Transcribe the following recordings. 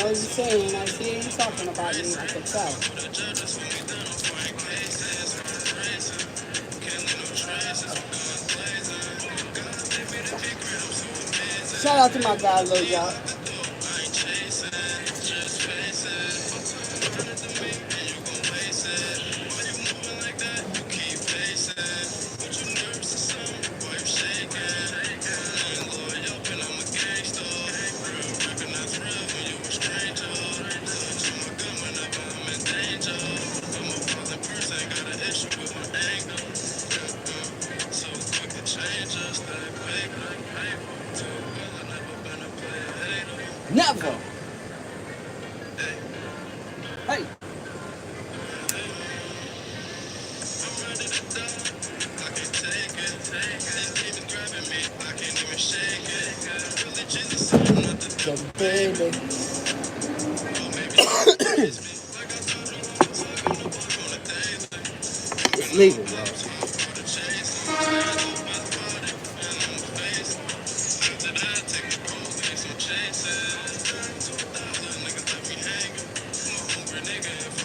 know you saying, I see you talking about me, I can tell. Shout out to my guy, Lil Y'all. Never. Hey. So baby. It's legal, bro.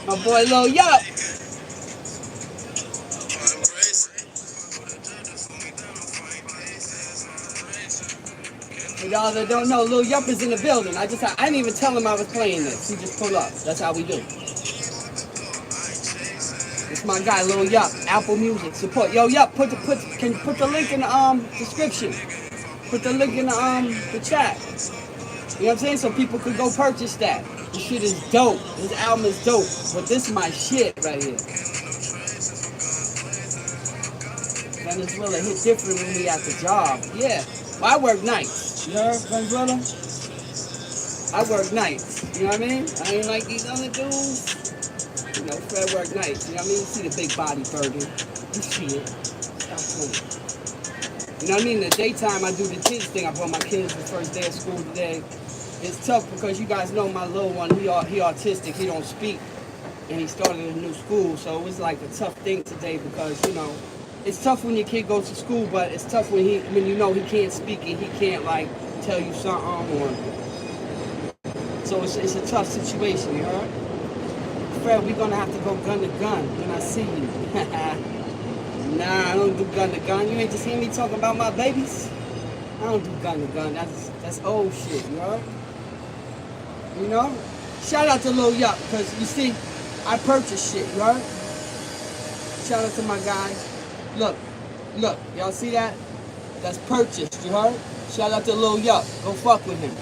My boy Lil Yup. For y'all that don't know, Lil Yup is in the building. I didn't even tell him I was playing this. He just pulled up. That's how we do. It's my guy Lil Yup, Apple Music support. Yo Yup, can you put the link in the description? Put the link in the chat. You know what I'm saying? So people could go purchase that. This shit is dope. This album is dope. But this is my shit right here. Venezuela hit different when we at the job. Yeah. Well, I work nights. You heard, Venezuela? I work nights. You know what I mean? I ain't like these other dudes. You know, Fred work nights. You know what I mean? You see the big body burden. You see it. Stop playing. You know what I mean? In the daytime, I do the kids thing. I brought my kids the first day of school today. It's tough because you guys know my little one, he autistic, he don't speak, and he started a new school, so it was like a tough thing today because, you know, it's tough when your kid goes to school, but it's tough when you know he can't speak and he can't, like, tell you something, or, so it's a tough situation, you heard? Fred, we're gonna have to go gun to gun when I see you. Nah, I don't do gun to gun. You ain't just hear me talking about my babies? I don't do gun to gun, that's old shit, you heard? You know? Shout out to Lil Yup, because you see, I purchase shit, you heard? Shout out to my guys. Look, y'all see that? That's purchased, you heard? Shout out to Lil Yup. Go fuck with him.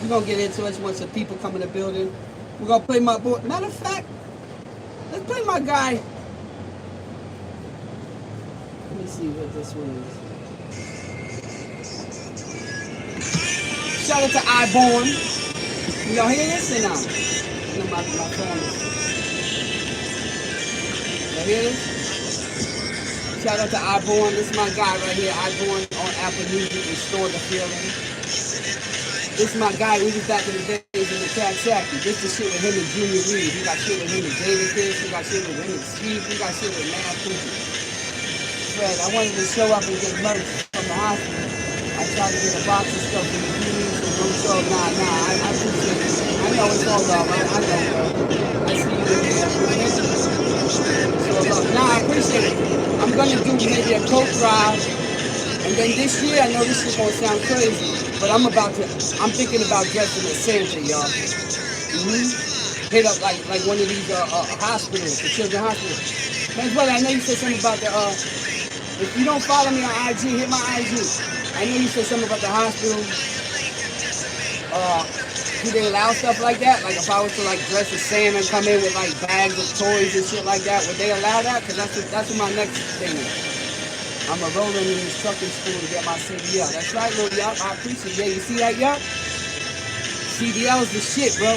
We're gonna get into it once the people come in the building. We're gonna play my boy. Matter of fact, let's play my guy. Let me see what this one is. Shout out to iBorn. Y'all hear this or not? You know my phone is. Y'all hear this? Shout out to iBorn. This is my guy right here. iBorn on Apple Music. Restore the feeling. This is my guy. We was back in the days in the Cat Shacky. This is shit with him and Junior Reed. We got shit with him and David Kiss. We got shit with him and Steve. We got shit with Mad Cooper. Fred, I wanted to show up and get merch from the hospital. I tried to get a box of stuff from the community, so don't show. Nah, I appreciate it. I know it's all love. I know, bro. I see you in there. So, nah, I appreciate it. I'm gonna do maybe a coat drive, and then this year, I know this is gonna sound crazy, but I'm thinking about dressing as Santa, y'all. Hit up like one of these hospitals, the children's hospitals. Venezuela, I know you said something about the if you don't follow me on IG, hit my IG. I know you said something about the hospital. Do they allow stuff like that? Like if I was to like dress as Santa and come in with like bags of toys and shit like that, would they allow that? Because that's what my next thing is. I'm a rolling in this trucking school to get my CDL. That's right, Lil Yup. I appreciate it. Yeah, you see that, Yup? CDL is the shit, bro.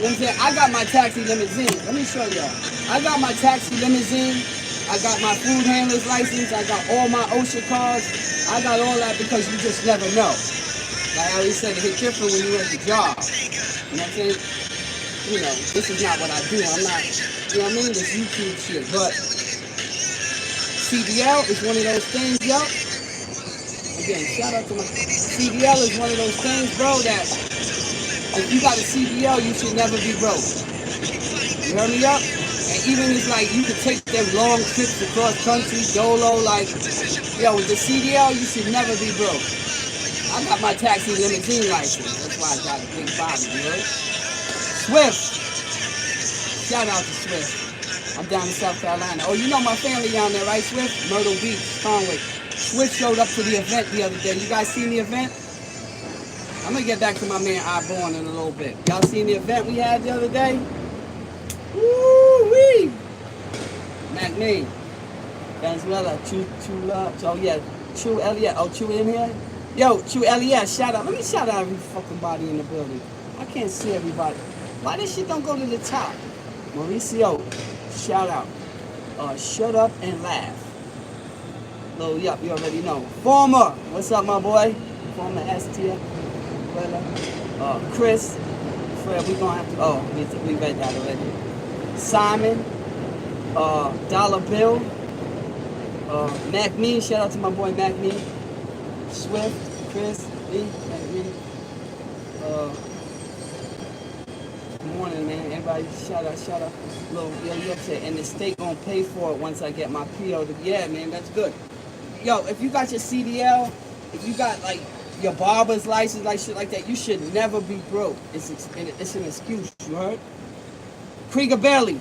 what I'm saying? I got my taxi limousine. Let me show y'all. I got my taxi limousine. I got my food handler's license. I got all my OSHA cards. I got all that because you just never know. Like I always said, it hit different when you at the job. You know what I'm saying? You know, this is not what I do. I'm not, you know what I mean? This YouTube shit. But CDL is one of those things, yo. Again, shout out to my CDL is one of those things, bro, that if you got a CDL, you should never be broke. You heard me up? And even it's like you could take them long trips across country, dolo, like, yo, with the CDL, you should never be broke. I got my taxi limousine license. That's why I got a big body, you heard? Swift. Shout out to Swift. I'm down in South Carolina. Oh, you know my family down there, right, Swift? Myrtle Beach, Conway. Swift showed up to the event the other day. You guys seen the event? I'm going to get back to my man I-Born in a little bit. Y'all seen the event we had the other day? Woo-wee! McMean. Venezuela. Chew Love. Oh, yeah. Chew Elliott. Oh, Chew in here? Yo, Chew Elliott, shout out. Let me shout out every fucking body in the building. I can't see everybody. Why this shit don't go to the top? Mauricio, shout out. Shut up and laugh. Lil Yup, you already know. Former, what's up, my boy? Former S-tier. Chris, Fred, we gonna have to. Oh, we read that already. Simon, Dollar Bill, Mac Me, shout out to my boy Mac Me. Swift, Chris, me, Mac Me. Good morning, man. Everybody, shout out. Lil Yup said, and the state gonna pay for it once I get my PO. Yeah, man, that's good. Yo, if you got your CDL, if you got like your barber's license, like shit like that, you should never be broke. It's an excuse, you heard? Krieger Bailey.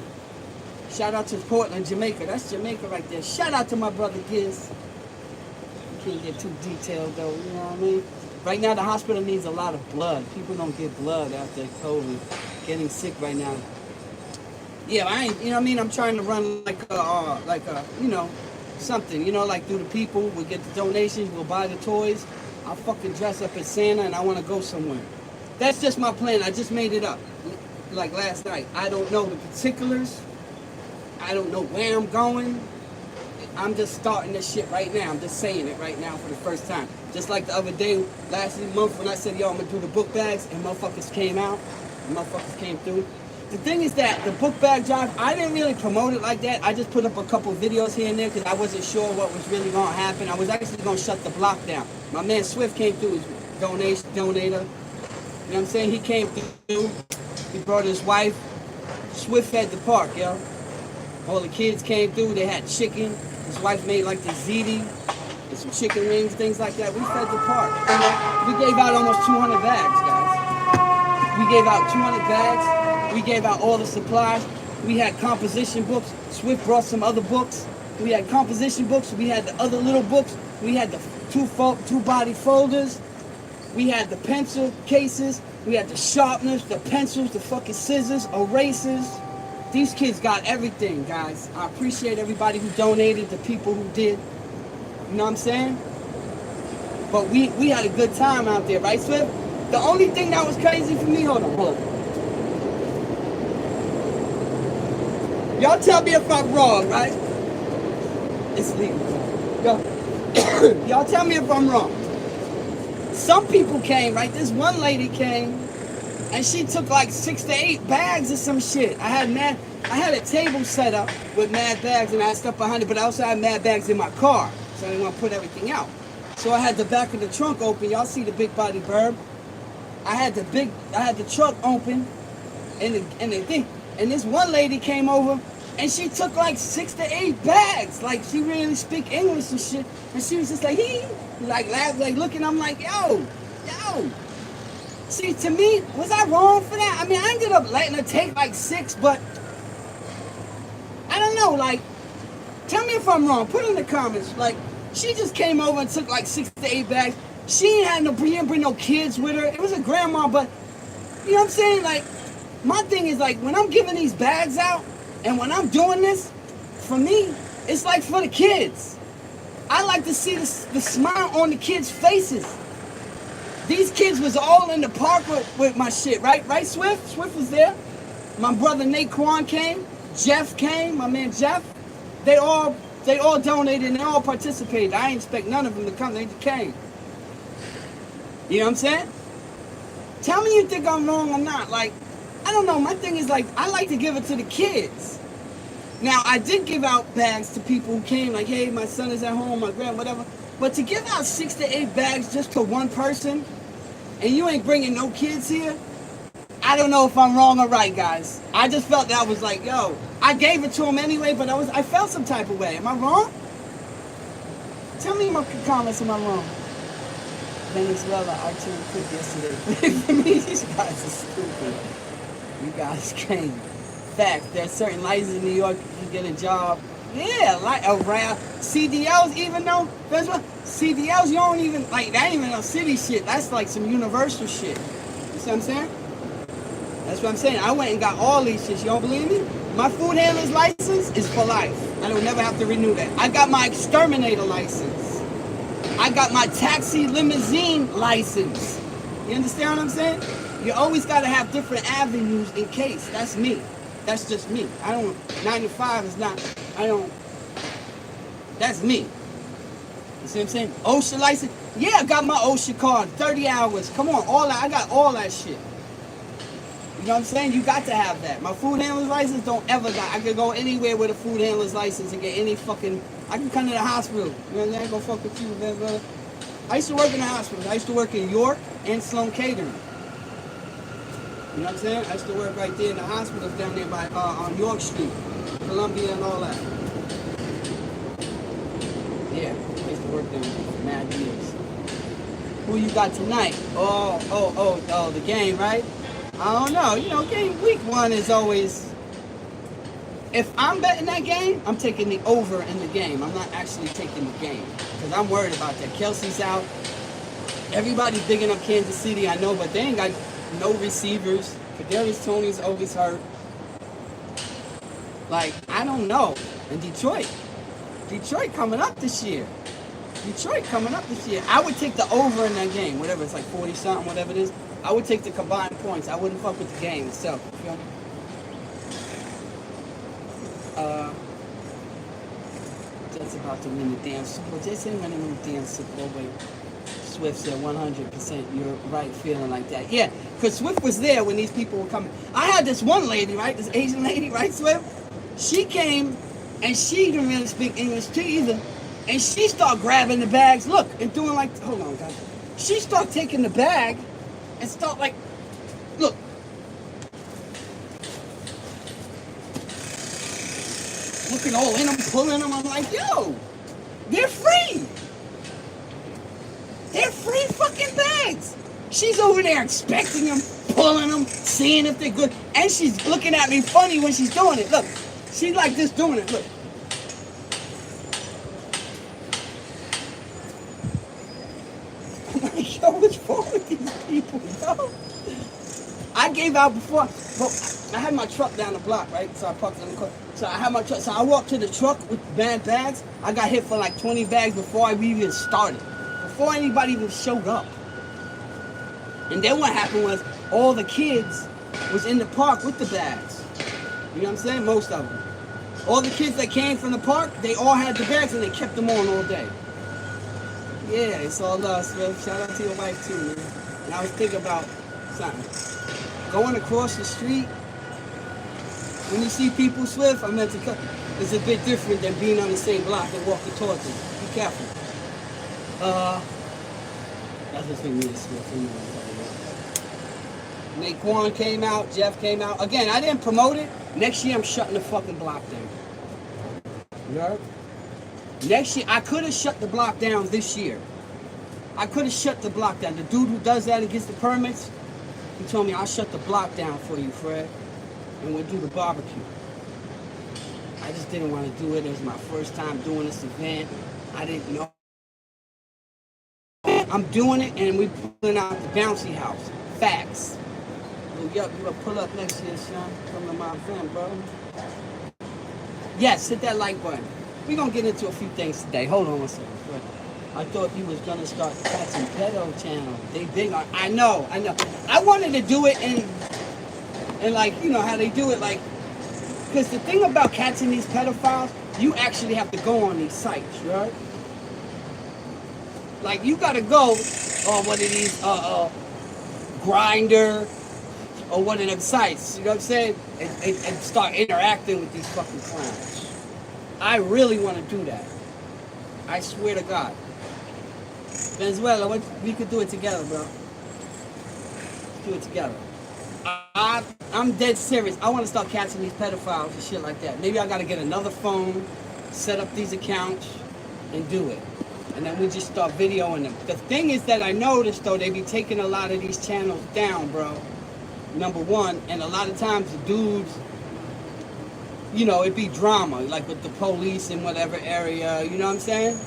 Shout out to Portland, Jamaica. That's Jamaica right there. Shout out to my brother Giz. Can't get too detailed though, you know what I mean? Right now the hospital needs a lot of blood. People don't get blood after COVID. Getting sick right now. Yeah, I ain't, you know what I mean? I'm trying to run like a, you know, something, you know, like through the people. We'll get the donations, we'll buy the toys. I'll fucking dress up as Santa and I want to go somewhere. That's just my plan. I just made it up. Like last night. I don't know the particulars. I don't know where I'm going. I'm just starting this shit right now. I'm just saying it right now for the first time. Just like the other day, last month when I said, yo, I'm going to do the book bags and motherfuckers came out. And motherfuckers came through. The thing is that the book bag drive, I didn't really promote it like that. I just put up a couple videos here and there because I wasn't sure what was really going to happen. I was actually going to shut the block down. My man Swift came through, his donator. You know what I'm saying? He came through. He brought his wife. Swift fed the park, yo. All the kids came through. They had chicken. His wife made like the ziti and some chicken wings, things like that. We fed the park. We gave out almost 200 bags, guys. We gave out 200 bags. We gave out all the supplies. We had composition books. Swift brought some other books. We had composition books. We had the other little books. We had the two body folders. We had the pencil cases. We had the sharpeners, the pencils, the fucking scissors, erasers. These kids got everything, guys. I appreciate everybody who donated, the people who did. You know what I'm saying? But we had a good time out there, right, Swift? The only thing that was crazy for me, hold on. Y'all tell me if I'm wrong, right? It's legal. Y'all tell me if I'm wrong. Some people came, right? This one lady came, and she took like 6 to 8 bags of some shit. I had a table set up with mad bags and I had stuff behind it, but I also had mad bags in my car, so I didn't want to put everything out. So I had the back of the trunk open. Y'all see the big body burb? I had the trunk open, and the thing. And this one lady came over, and she took like 6 to 8 bags. Like she really speak English and shit. And she was just like, like laugh, like looking. I'm like, yo. See, to me, was I wrong for that? I mean, I ended up letting her take like 6, but I don't know. Like, tell me if I'm wrong. Put it in the comments. Like, she just came over and took like 6 to 8 bags. She didn't bring no kids with her. It was a grandma, but you know what I'm saying? Like, my thing is like when I'm giving these bags out and when I'm doing this, for me, it's like for the kids. I like to see the smile on the kids' faces. These kids was all in the park with my shit, right? Right, Swift? Swift was there. My brother Nate Kwan came. Jeff came, my man Jeff. They all donated and they all participated. I ain't expect none of them to come. They just came. You know what I'm saying? Tell me you think I'm wrong or not. Like, I don't know. My thing is like, I like to give it to the kids. Now, I did give out bags to people who came, like, hey, my son is at home, my grand, whatever. But to give out 6 to 8 bags just to one person, and you ain't bringing no kids here, I don't know if I'm wrong or right, guys. I just felt that was like, yo, I gave it to him anyway, but I felt some type of way. Am I wrong? Tell me in my comments, am I wrong? Venezuela, I turned quick yesterday. For me, these guys are stupid. You guys came. Fact, there's certain licenses in New York, you get a job. Yeah, like around CDLs, even though Venezuela, CDLs, you don't even, like, that ain't even no city shit. That's like some universal shit. You see what I'm saying? That's what I'm saying. I went and got all these shits. You don't believe me? My food handler's license is for life. I don't never have to renew that. I got my exterminator license. I got my taxi limousine license. You understand what I'm saying? You always got to have different avenues in case. That's me. That's just me. I don't, 95 is not, I don't, that's me. You see what I'm saying? OSHA license. Yeah, I got my OSHA card. 30 hours. Come on, all that. I got all that shit. You know what I'm saying? You got to have that. My food handler's license don't ever die. I could go anywhere with a food handler's license and get any fucking, I can come to the hospital. You know what I'm saying? Go fuck with you, man, brother. I used to work in the hospital. I used to work in York and Sloan Catering. You know what I'm saying? I used to work right there in the hospitals down there by on York Street, Columbia and all that. Yeah, I used to work there for mad years. Who you got tonight? Oh, the game, right? I don't know. You know, game week 1 is always... If I'm betting that game, I'm taking the over in the game. I'm not actually taking the game. Because I'm worried about that. Kelsey's out. Everybody's bigging up Kansas City, I know, but they ain't got no receivers. Kadarius Toney's always hurt. Like, I don't know. And Detroit coming up this year. I would take the over in that game. Whatever, it's like 40-something, whatever it is. I would take the combined points. I wouldn't fuck with the game itself. You feel me? Jets about to win the damn Super Bowl. Jets ain't gonna win the damn Super Bowl, but Swift said 100% you're right feeling like that. Yeah, because Swift was there when these people were coming. I had this one lady, right? This Asian lady, right, Swift? She came, and she didn't really speak English too either. And she started grabbing the bags, look, and doing like, hold on, guys. She started taking the bag and start like, look. Looking all in them, pulling them. I'm like, yo, they're free. They're free fucking bags. She's over there inspecting them, pulling them, seeing if they're good. And she's looking at me funny when she's doing it. Look, she's like this doing it, look. I'm like, yo, what's wrong with these people, yo? I gave out before, but I had my truck down the block, right? So I parked in the car. So I had my truck. So I walked to the truck with bad bags. I got hit for like 20 bags before I even started. Before anybody even showed up. And then what happened was all the kids was in the park with the bags. You know what I'm saying? Most of them. All the kids that came from the park, they all had the bags and they kept them on all day. Yeah, it's all love, Swift. Shout out to your wife too, man. And I was thinking about something. Going across the street, when you see people, Swift, I meant to cut. It's a bit different than being on the same block and walking towards them. Be careful. That's just me, Swift. Naquan came out, Jeff came out. Again, I didn't promote it. Next year, I'm shutting the fucking block down. You heard? Next year, I could have shut the block down this year. I could have shut the block down. The dude who does that and gets the permits, he told me, I'll shut the block down for you, Fred, and we'll do the barbecue. I just didn't want to do it. It was my first time doing this event. I didn't know. I'm doing it, and we're pulling out the bouncy house. Facts. Well, yup, you gonna pull up next year, son. Come to my event, bro. Yes, hit that like button. We're gonna get into a few things today. Hold on one second. I thought you was gonna start catching pedo channel. They big on. I know. I wanted to do it and like you know how they do it like. Because the thing about catching these pedophiles, you actually have to go on these sites, right? Like you gotta go on one of these Grinder or one of them sites, you know what I'm saying? And start interacting with these fucking clowns. I really want to do that. I swear to God. Venezuela, we could do it together, bro. Let's do it together. I'm dead serious. I want to start catching these pedophiles and shit like that. Maybe I got to get another phone, set up these accounts, and do it. And then we just start videoing them. The thing is that I noticed, though, they be taking a lot of these channels down, bro. Number one. And a lot of times the dudes, you know, it be drama, like with the police in whatever area, you know what I'm saying?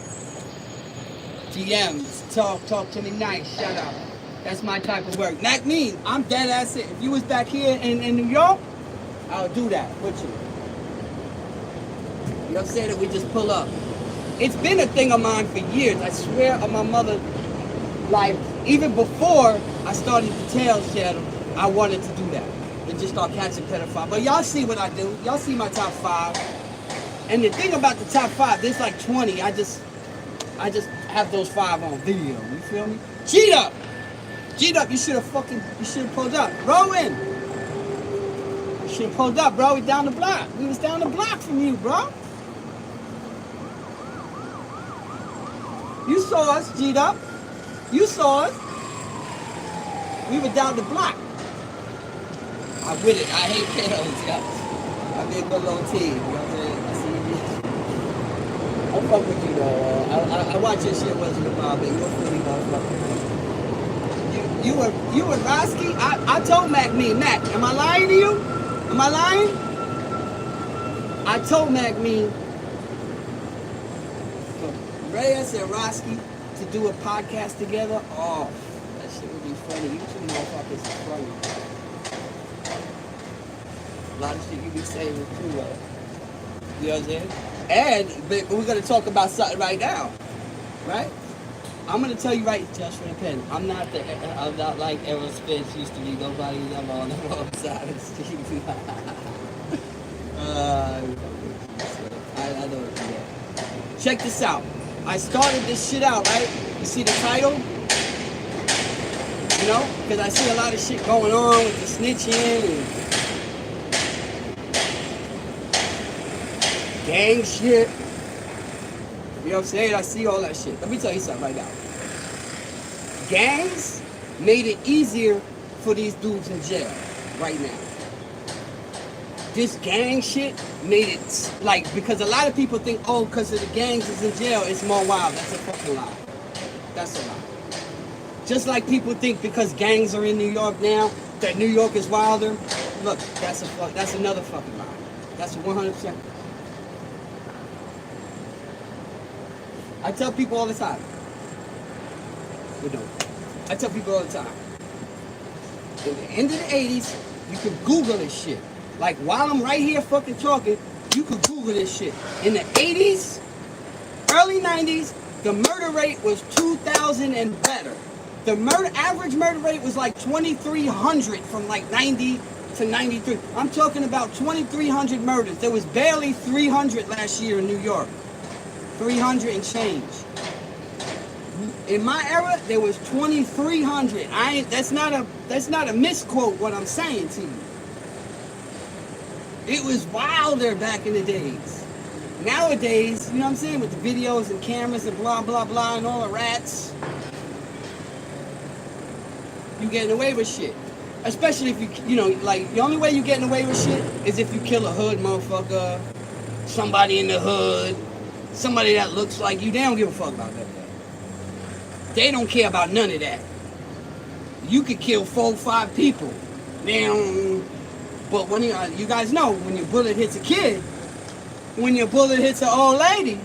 DMs, talk to me nice, shut up. That's my type of work. That means I'm dead ass it. If you was back here in New York, I'll do that with you. You know what I'm saying? That we just pull up. It's been a thing of mine for years. I swear on my mother, like, even before I started the Tales channel, I wanted to do that. And just start catching pedophiles. But y'all see what I do. Y'all see my top 5. And the thing about the top 5, there's like 20. I just have those 5 on video. You feel me? Cheat up! Cheat up, you should have pulled up. Rowan! You should have pulled up, bro. We down the block. We was down the block from you, bro. You saw us, G'd up. You saw us. We were down the block. I'm with it. I hate pedos, guys. I'm a good little team. You know what I'm saying? I fuck with you, though. I watch your shit once in a while, but you're a funny motherfucker. You were Roski? I told Mac, am I lying to you? Am I lying? I told Mac, Reyes and Roski to do a podcast together. Oh, that shit would be funny. You two motherfuckers is funny. A lot of shit you be saying too, you know what I'm saying? And we're gonna talk about something right now, right? I'm gonna tell you right, just for the pen. I'm not like aerospace used to be. Nobody's ever on the wrong side of the street. I know what you're doing. Check this out. I started this shit out, right? You see the title? You know? Because I see a lot of shit going on with the snitching and gang shit. You know what I'm saying? I see all that shit. Let me tell you something right now. Gangs made it easier for these dudes in jail right now. This gang shit made it, like, because a lot of people think, oh, because of the gangs is in jail, it's more wild. That's a fucking lie. That's a lie. Just like people think because gangs are in New York now, that New York is wilder. Look, that's another fucking lie. That's 100%. I tell people all the time. I tell people all the time. In the end of the 80s, you can Google this shit. Like, while I'm right here fucking talking, you can Google this shit. In the 80s, early 90s, the murder rate was 2,000 and better. The average murder rate was like 2,300 from like 90 to 93. I'm talking about 2,300 murders. There was barely 300 last year in New York. 300 and change. In my era, there was 2,300. That's not a misquote what I'm saying to you. It was wilder back in the days. Nowadays, you know what I'm saying, with the videos and cameras and blah blah blah and all the rats, you getting away with shit. Especially if you know, like the only way you getting away with shit is if you kill a hood motherfucker, somebody in the hood. Somebody that looks like you, they don't give a fuck about that. They don't care about none of that. You could kill 4 or 5 people. But when you guys know, when your bullet hits a kid, when your bullet hits an old lady,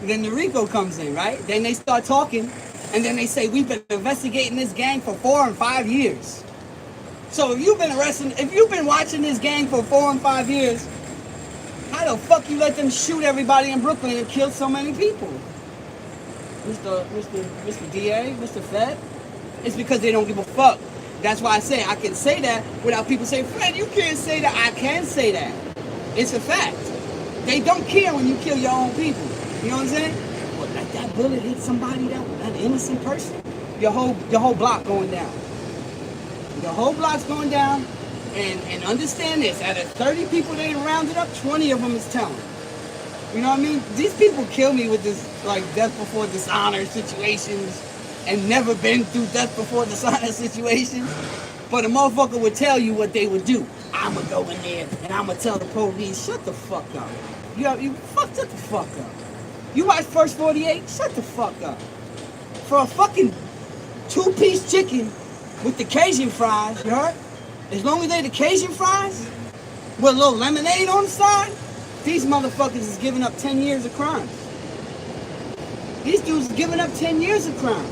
then the RICO comes in, right? Then they start talking, and then they say, we've been investigating this gang for 4 and 5 years. So if you've been watching this gang for 4 and 5 years, how the fuck you let them shoot everybody in Brooklyn and kill so many people? Mr. DA, Mr. Fed? It's because they don't give a fuck. That's why I say I can say that without people saying, Fred, you can't say that. I can say that. It's a fact. They don't care when you kill your own people. You know what I'm saying? Well, like that bullet hit somebody, that innocent person, your whole block going down. The whole block's going down, and understand this, out of 30 people they rounded up, 20 of them is telling. You know what I mean? These people kill me with this, like, death before dishonor situations, and never been through death before dishonor situations. But a motherfucker would tell you what they would do. I'ma go in there, and I'ma tell the police, shut the fuck up. Shut the fuck up. You watch First 48? Shut the fuck up. For a fucking 2-piece chicken with the Cajun fries, you heard? As long as they the Cajun fries, with a little lemonade on the side, these motherfuckers is giving up 10 years of crime. These dudes are giving up 10 years of crime.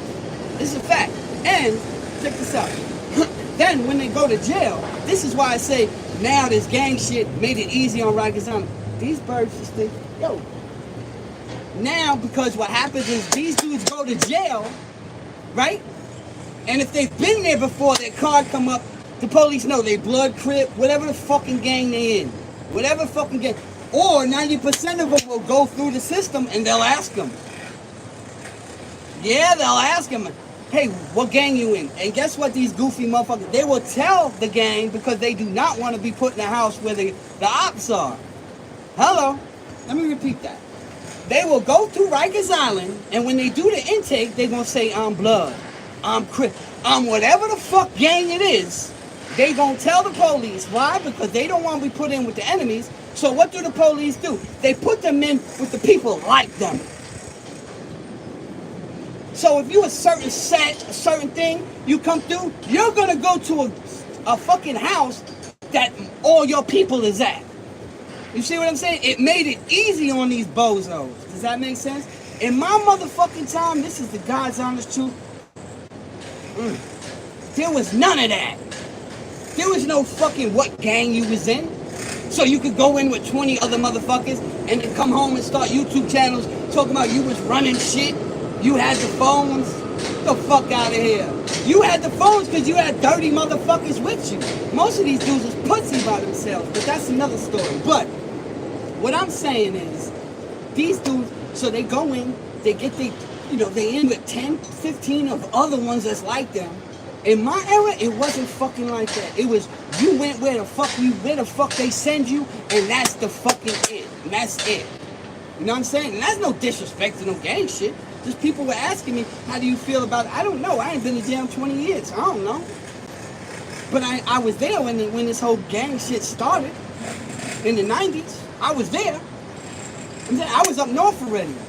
This is a fact. And, check this out. Then, when they go to jail, this is why I say, now this gang shit made it easy on Rikers Island. These birds just think, yo. Now, because what happens is these dudes go to jail, right? And if they've been there before, their card come up, the police know they blood, crip, whatever the fucking gang they in. Whatever fucking gang. Or 90% of them will go through the system and they'll ask them. Yeah, they'll ask them, hey, what gang you in? And guess what, these goofy motherfuckers, they will tell the gang because they do not want to be put in the house where the ops are. Hello? Let me repeat that. They will go through Rikers Island, and when they do the intake, they're going to say, I'm blood, I'm crip, I'm whatever the fuck gang it is. They going to tell the police. Why? Because they don't want to be put in with the enemies. So what do the police do? They put them in with the people like them. So if you a certain set, a certain thing, you come through, you're going to go to a fucking house that all your people is at. You see what I'm saying? It made it easy on these bozos. Does that make sense? In my motherfucking time, this is the God's honest truth. There was none of that. There was no fucking what gang you was in. So you could go in with 20 other motherfuckers and then come home and start YouTube channels talking about you was running shit. You had the phones. Get the fuck out of here. You had the phones because you had 30 motherfuckers with you. Most of these dudes is pussy by themselves, but that's another story. But what I'm saying is, these dudes, so they go in, they get the, they in with 10, 15 of other ones that's like them. In my era, it wasn't fucking like that. It was, you went where the fuck they send you, and that's the fucking it. And that's it. You know what I'm saying? And that's no disrespect to no gang shit. Just people were asking me, how do you feel about it? I don't know. I ain't been in jail 20 years. I don't know. But I was there when this whole gang shit started. In the 90s. I was there. I was up north already. You know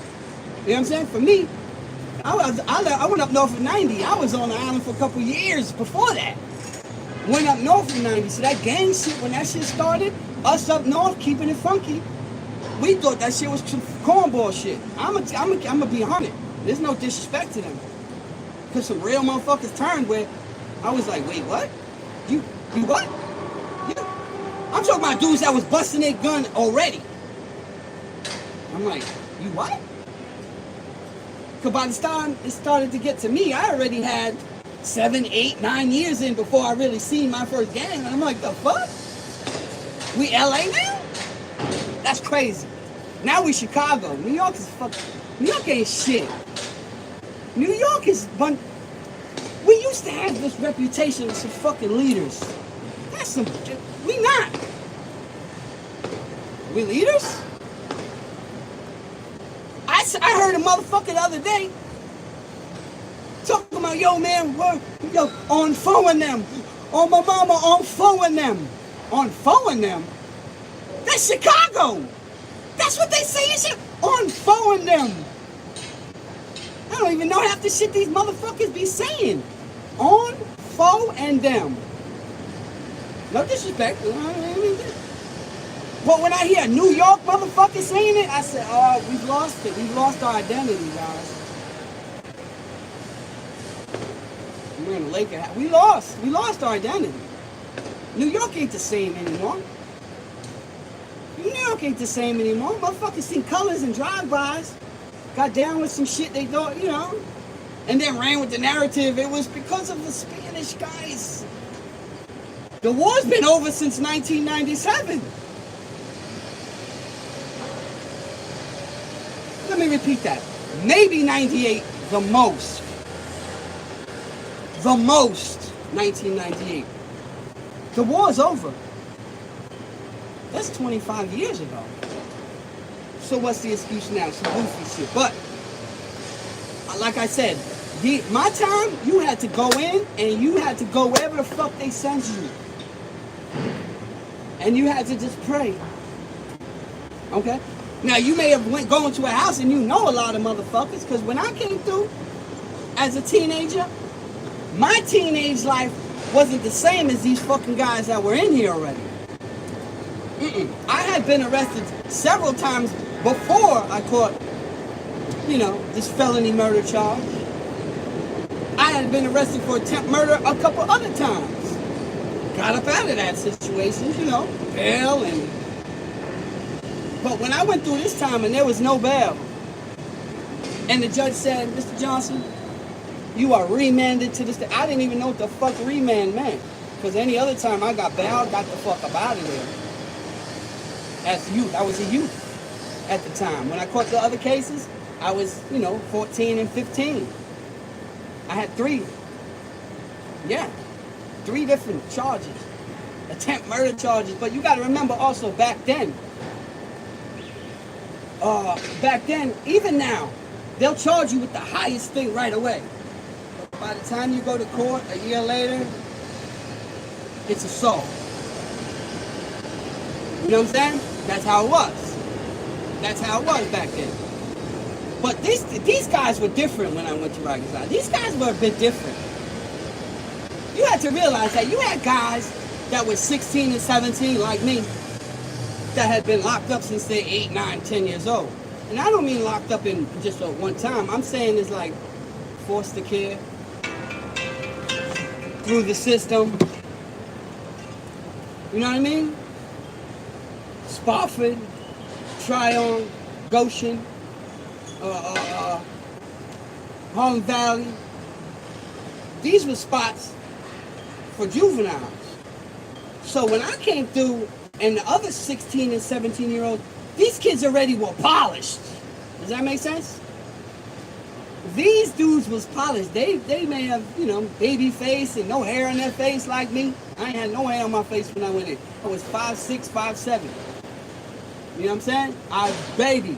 what I'm saying? For me, I went up north in 90. I was on the island for a couple years before that. Went up north in 90. So that gang shit, when that shit started, us up north keeping it funky, we thought that shit was cornball shit. I'm gonna be 100. There's no disrespect to them. Because some real motherfuckers turned where I was like, wait, what? You what? I'm talking about dudes that was busting their gun already. I'm like, you what? Because by the time it started to get to me, I already had 7, 8, 9 years in before I really seen my first gang. And I'm like, the fuck? We LA now? That's crazy. Now we Chicago. New York is New York ain't shit. New York is we used to have this reputation of some fucking leaders. That's some, we not. We leaders? I heard a motherfucker the other day talking about, yo man, on phone them. On my mama, on phone them. On phone them? That's Chicago. That's what they say in shit. On phone them. I don't even know half the shit these motherfuckers be saying. On, foe, and them. No disrespect. But when I hear New York motherfuckers saying it, I said, oh, we've lost it. We've lost our identity, guys. We're in the Laker. We lost our identity. New York ain't the same anymore. New York ain't the same anymore. Motherfuckers see colors and drive-bys. got down with some shit they thought, you know, and then ran with the narrative. It was because of the Spanish guys. The war's been over since 1997. Let me repeat that. Maybe 98, the most. The most, 1998. The war's over. That's 25 years ago. So what's the excuse now? Some goofy shit. But, like I said, my time, you had to go in and you had to go wherever the fuck they sent you. And you had to just pray. Okay? Now, you may have gone to a house and you know a lot of motherfuckers, because when I came through as a teenager, my teenage life wasn't the same as these fucking guys that were in here already. I had been arrested several times before I caught, you know, this felony murder charge. I had been arrested for attempt murder a couple other times. Got up out of that situation, you know, bail and... But when I went through this time and there was no bail, and the judge said, Mr. Johnson, you are remanded to this... I didn't even know what the fuck remand meant. Because any other time I got bail, got the fuck up out of there. As youth, I was a youth at the time. When I caught the other cases, I was, you know, 14 and 15. I had 3 different charges. Attempt murder charges. But you got to remember also back then, even now, they'll charge you with the highest thing right away. But by the time you go to court a year later, it's assault. You know what I'm saying? That's how it was. That's how it was back then. But these guys were different when I went to Rikers Island. These guys were a bit different. You had to realize that you had guys that were 16 and 17 like me that had been locked up since they're 8, 9, 10 years old. And I don't mean locked up in just one time. I'm saying it's like foster care, through the system. You know what I mean? Spofford, Tryon, Goshen, Harlem Valley. These were spots for juveniles. So when I came through and the other 16 and 17-year-olds, these kids already were polished. Does that make sense? These dudes was polished. They may have, you know, baby face and no hair on their face like me. I ain't had no hair on my face when I went in. I was 5'6", 5'7". You know what I'm saying? I was baby.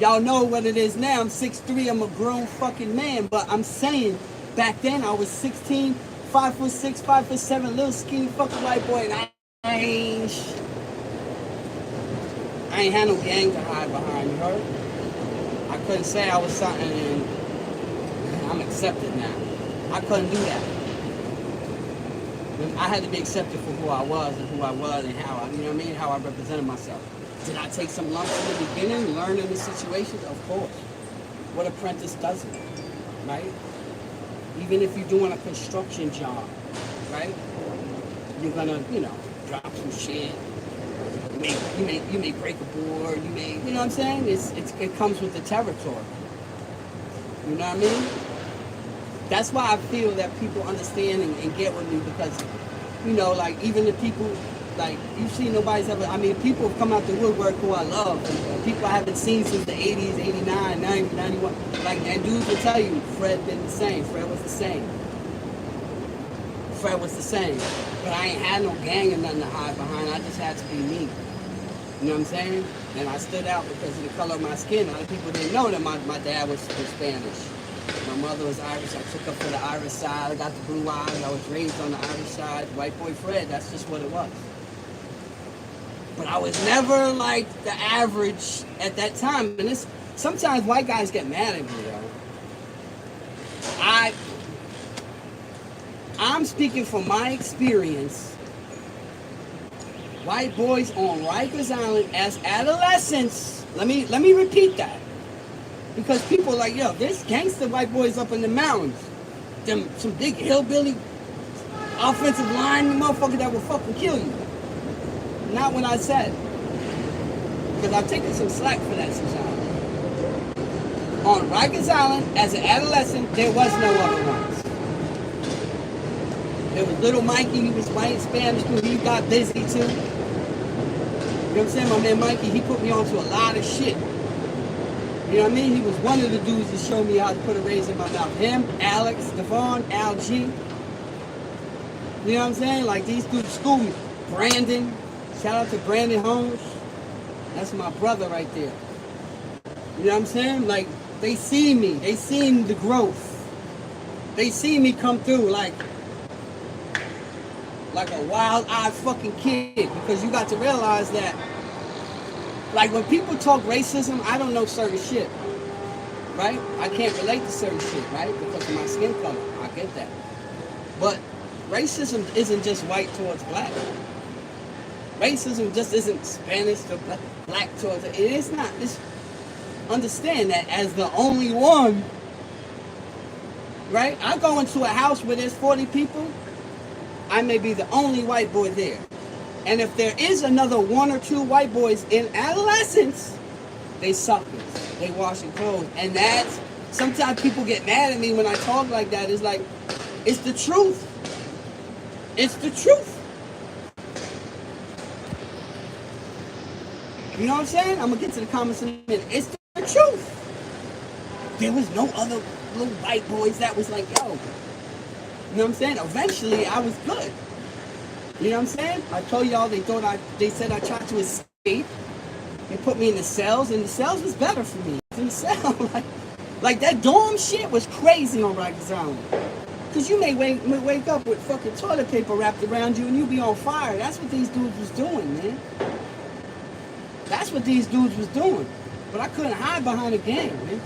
Y'all know what it is now. I'm 6'3", I'm a grown fucking man. But I'm saying, back then I was 16, 5'6", 5'7", little skinny fucking white boy, and I ain't had no gang to hide behind, you heard? I couldn't say I was something and I'm accepted now. I couldn't do that. I had to be accepted for who I was and how I, you know what I mean, how I represented myself. Did I take some lumps in the beginning, learning the situations? Of course. What apprentice doesn't, right? Even if you're doing a construction job, right? You're gonna, you know, drop some shit. You may break a board. You may, you know what I'm saying? It comes with the territory. You know what I mean? That's why I feel that people understand and get with me, because, you know, like even the people, like you see nobody's ever. I mean, people have come out the woodwork who I love, and people I haven't seen since the 80s, 89, 90, 91. Like, and dudes will tell you, Fred been the same. Fred was the same. Fred was the same. But I ain't had no gang or nothing to hide behind. I just had to be me. You know what I'm saying? And I stood out because of the color of my skin. A lot of people didn't know that my dad was Spanish. My mother was Irish. I took up for the Irish side. I got the blue eyes. I was raised on the Irish side. White boy Fred, that's just what it was. But I was never like the average at that time. And it's, sometimes white guys get mad at me, yo. I'm speaking from my experience. White boys on Rikers Island as adolescents. Let me repeat that. Because people are like, yo, there's gangster white boys up in the mountains. Some big hillbilly offensive line motherfucker that will fucking kill you. Not what I said. Because I've taken some slack for that sometimes. On Rikers Island, as an adolescent, there was no other ones. There was little Mikey, he was white, Spanish too, he got busy too. You know what I'm saying? My man Mikey, he put me onto a lot of shit. You know what I mean? He was one of the dudes that showed me how to put a razor in my mouth. Him, Alex, Devon, Al G. You know what I'm saying? Like these dudes schooled me. Brandon, shout out to Brandon Holmes. That's my brother right there. You know what I'm saying? Like, they see me. They seen the growth. They see me come through like a wild-eyed fucking kid. Because you got to realize that, like, when people talk racism, I don't know certain shit. Right? I can't relate to certain shit, right? Because of my skin color. I get that. But racism isn't just white towards black. Racism just isn't Spanish to black towards it. It is not. It's, understand that as the only one, right? I go into a house where there's 40 people, I may be the only white boy there. And if there is another one or two white boys in adolescence, they suckers. They washing clothes. And that's, sometimes people get mad at me when I talk like that. It's like, it's the truth. It's the truth. You know what I'm saying? I'm going to get to the comments in a minute. It's the truth. There was no other little white boys that was like, yo. You know what I'm saying? Eventually, I was good. You know what I'm saying? I told y'all they said I tried to escape. They put me in the cells, and the cells was better for me. In the cell, like that dorm shit was crazy on Rikers Island. Because you may wake up with fucking toilet paper wrapped around you, and you be on fire. That's what these dudes was doing, man. That's what these dudes was doing. But I couldn't hide behind a gang, man.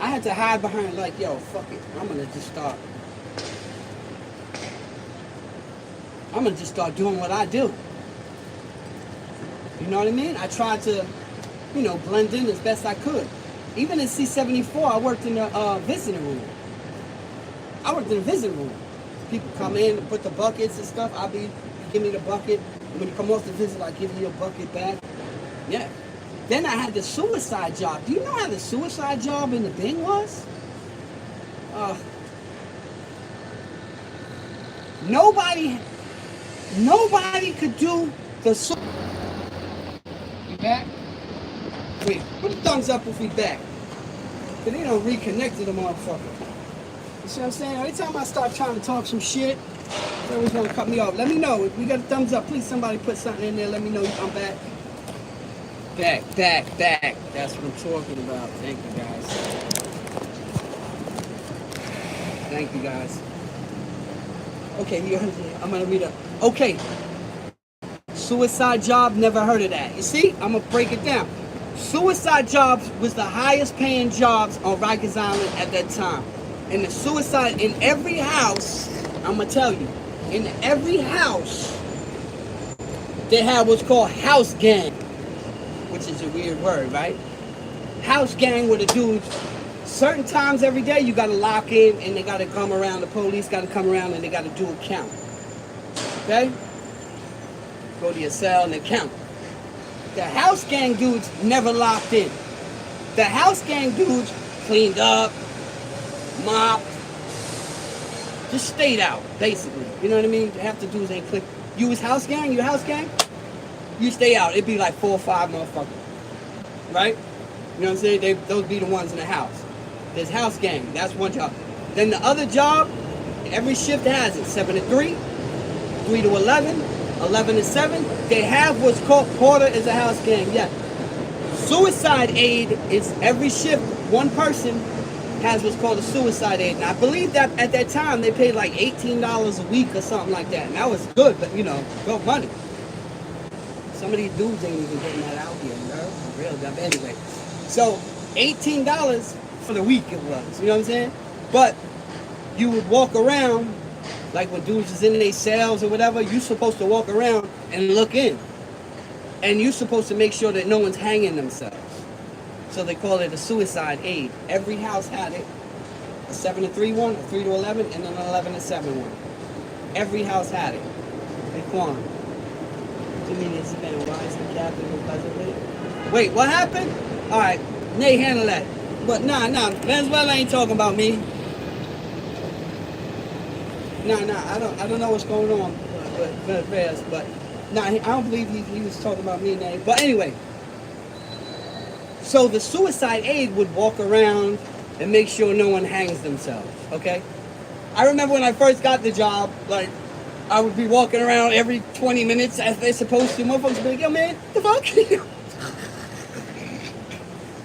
I had to hide behind like, yo, fuck it. I'm gonna just start doing what I do. You know what I mean? I tried to, you know, blend in as best I could. Even in C-74, I worked in the visiting room. I worked in the visiting room. People come in and put the buckets and stuff. Give me the bucket. And when you come off the visit, I give you your bucket back. Yeah. Then I had the suicide job. Do you know how the suicide job in the Bing was? Nobody could do the suicide. We back? Wait, put a thumbs up if we back. Because they don't reconnect to the motherfucker. You see what I'm saying? Every time I start trying to talk some shit, they're always going to cut me off. Let me know. If we got a thumbs up, please somebody put something in there. Let me know I'm back. Back. That's what I'm talking about. Thank you, guys. Okay, I'm going to read up. Okay. Suicide job, never heard of that. You see? I'm going to break it down. Suicide jobs was the highest paying jobs on Rikers Island at that time. And the suicide in every house, I'm going to tell you, in every house, they had what's called house gang. Which is a weird word, right? House gang were the dudes. Certain times every day you gotta lock in and they gotta come around, the police gotta come around and they gotta do a count. Okay? Go to your cell and they count. The house gang dudes never locked in. The house gang dudes cleaned up, mopped, just stayed out, basically. You know what I mean? Half the dudes ain't click. You was house gang? You house gang? You stay out. It'd be like 4 or 5 motherfuckers. Right? You know what I'm saying? Those be the ones in the house. There's house gang. That's one job. Then the other job, every shift has it. 7 to 3, 3 to 11, 11 to 7. They have what's called porter is a house gang. Yeah. Suicide aid is every shift, one person has what's called a suicide aid. And I believe that at that time they paid like $18 a week or something like that. And that was good, but you know, good money. Some of these dudes ain't even getting that out here, you know? For real, but anyway. So, $18 for the week it was, you know what I'm saying? But you would walk around, like when dudes is in their cells or whatever, you're supposed to walk around and look in. And you're supposed to make sure that no one's hanging themselves. So they call it a suicide aid. Every house had it. A 7 to 3 one, a 3 to 11, and an 11 to 7 one. Every house had it. Hey, Quan. Why is the captain because of it? Wait, what happened? Alright, Nate, handle that. But nah, Venezuela ain't talking about me. Nah, I don't know what's going on with Venezuela, but nah, I don't believe he was talking about me and that. But anyway, so the suicide aide would walk around and make sure no one hangs themselves, okay? I remember when I first got the job, like, I would be walking around every 20 minutes as they're supposed to. Motherfuckers would be like, yo, man, the fuck?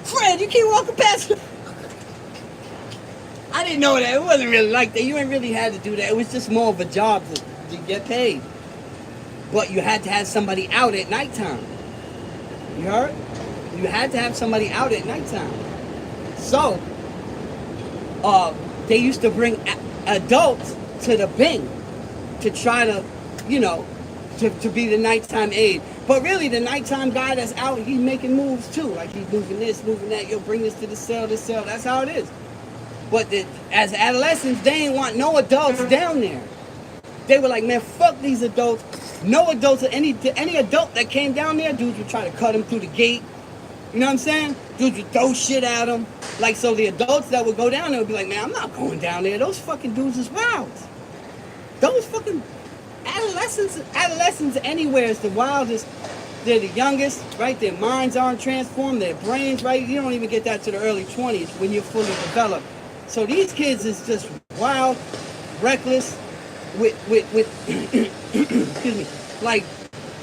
Fred, you keep walking past. I didn't know that. It wasn't really like that. You ain't really had to do that. It was just more of a job to get paid. But you had to have somebody out at nighttime. You heard? You had to have somebody out at nighttime. So, they used to bring adults to the Bing to try to, you know, to be the nighttime aide. But really, the nighttime guy that's out, he's making moves too. Like, he's moving this, moving that. Yo, bring this to the cell, this cell. That's how it is. But as adolescents, they ain't want no adults down there. They were like, man, fuck these adults. No adults, any adult that came down there, dudes would try to cut him through the gate. You know what I'm saying? Dudes would throw shit at him. Like, so the adults that would go down there would be like, man, I'm not going down there. Those fucking dudes is wild. Those fucking adolescents anywhere is the wildest. They're the youngest, right? Their minds aren't transformed. Their brains, right? You don't even get that to the early 20s when you're fully developed. So these kids is just wild, reckless, with excuse me, like,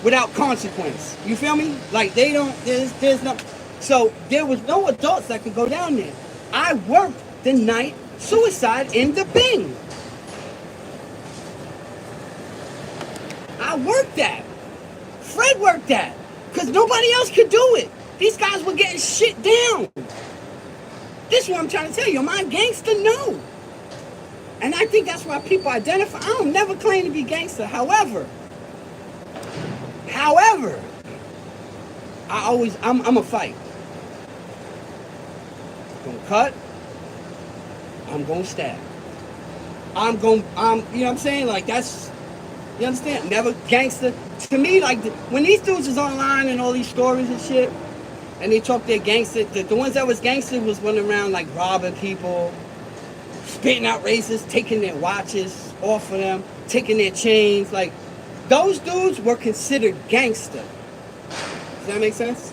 without consequence. You feel me? Like, they don't, there's no, so there was no adults that could go down there. I worked the night suicide in the Bing. I worked that. Fred worked that. Because nobody else could do it. These guys were getting shit down. This is what I'm trying to tell you. Am I a gangster? No. And I think that's why people identify. I don't never claim to be gangster. However, I'm a fight. I'm gonna cut. I'm gonna stab. You know what I'm saying? Like, that's, you understand? Never gangster. To me, like, when these dudes is online and all these stories and shit, and they talk their gangster, the ones that was gangster was running around like robbing people, spitting out racists, taking their watches off of them, taking their chains. Like, those dudes were considered gangster. Does that make sense?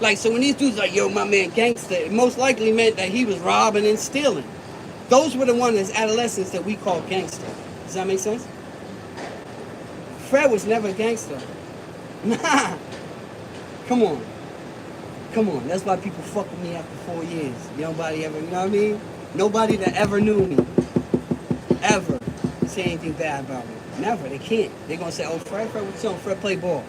Like, so when these dudes are like, yo, my man gangster, it most likely meant that he was robbing and stealing. Those were the ones as adolescents that we called gangster. Does that make sense? Fred was never a gangster. Nah. Come on. That's why people fuck with me after 4 years. Nobody ever, you know what I mean? Nobody that ever knew me, ever, say anything bad about me. Never. They can't. They're going to say, oh, Fred, what's on? Fred play ball.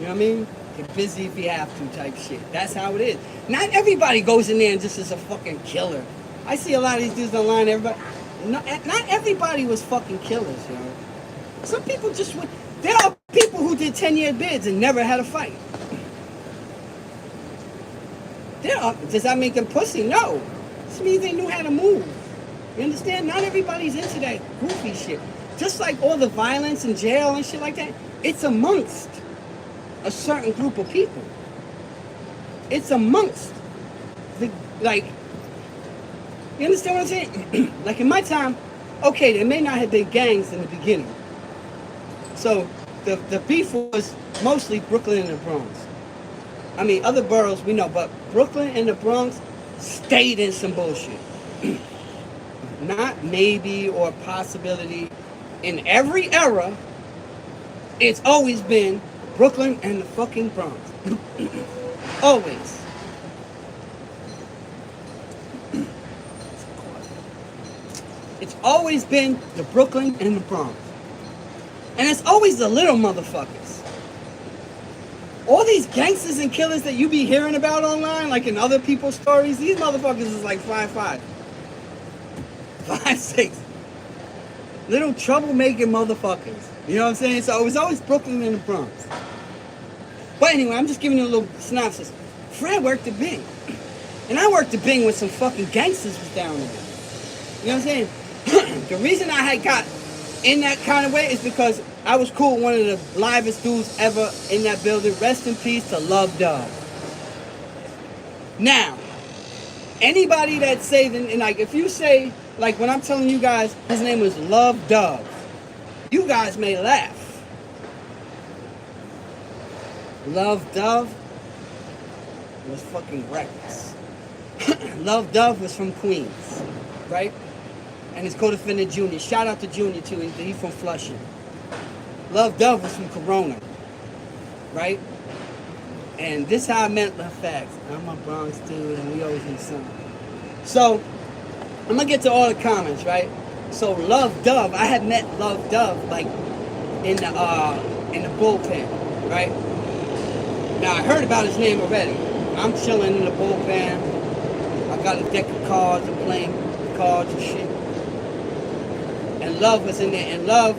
You know what I mean? Get busy if you have to type shit. That's how it is. Not everybody goes in there and just is a fucking killer. I see a lot of these dudes online, everybody. Not everybody was fucking killers, you know. Some people just would. There are people who did 10-year bids and never had a fight. Does that make them pussy? No. This means they knew how to move. You understand? Not everybody's into that goofy shit. Just like all the violence in jail and shit like that, it's amongst a certain group of people. It's amongst the, like, you understand what I'm saying? Like, in my time, okay, there may not have been gangs in the beginning. So the beef was mostly Brooklyn and the Bronx. I mean, other boroughs we know, but Brooklyn and the Bronx stayed in some bullshit. Not maybe or possibility. In every era, it's always been Brooklyn and the fucking Bronx. Always. It's always been the Brooklyn and the Bronx. And it's always the little motherfuckers. All these gangsters and killers that you be hearing about online, like in other people's stories, these motherfuckers is like 5'5". 5'6". Little troublemaking motherfuckers. You know what I'm saying? So it was always Brooklyn and the Bronx. But anyway, I'm just giving you a little synopsis. Fred worked the Bing. And I worked the Bing when some fucking gangsters was down there. You know what I'm saying? The reason I had got in that kind of way is because I was cool with one of the livest dudes ever in that building. Rest in peace to Love Dog. Now, Anybody that say, and like, if you say, like, when I'm telling you guys, his name was Love Dove, you guys may laugh. Love Dove was fucking reckless. Love Dove was from Queens, right? And his co-defendant Junior. Shout out to Junior too. He's from Flushing. Love Dove was from Corona, right? And this how I met the facts. I'm a Bronx dude, and we always need something. So I'm gonna get to all the comments, right? So Love Dove, I had met Love Dove like in the bullpen, right? Now I heard about his name already. I'm chilling in the bullpen. I got a deck of cards and playing cards and shit. And Love was in there, and Love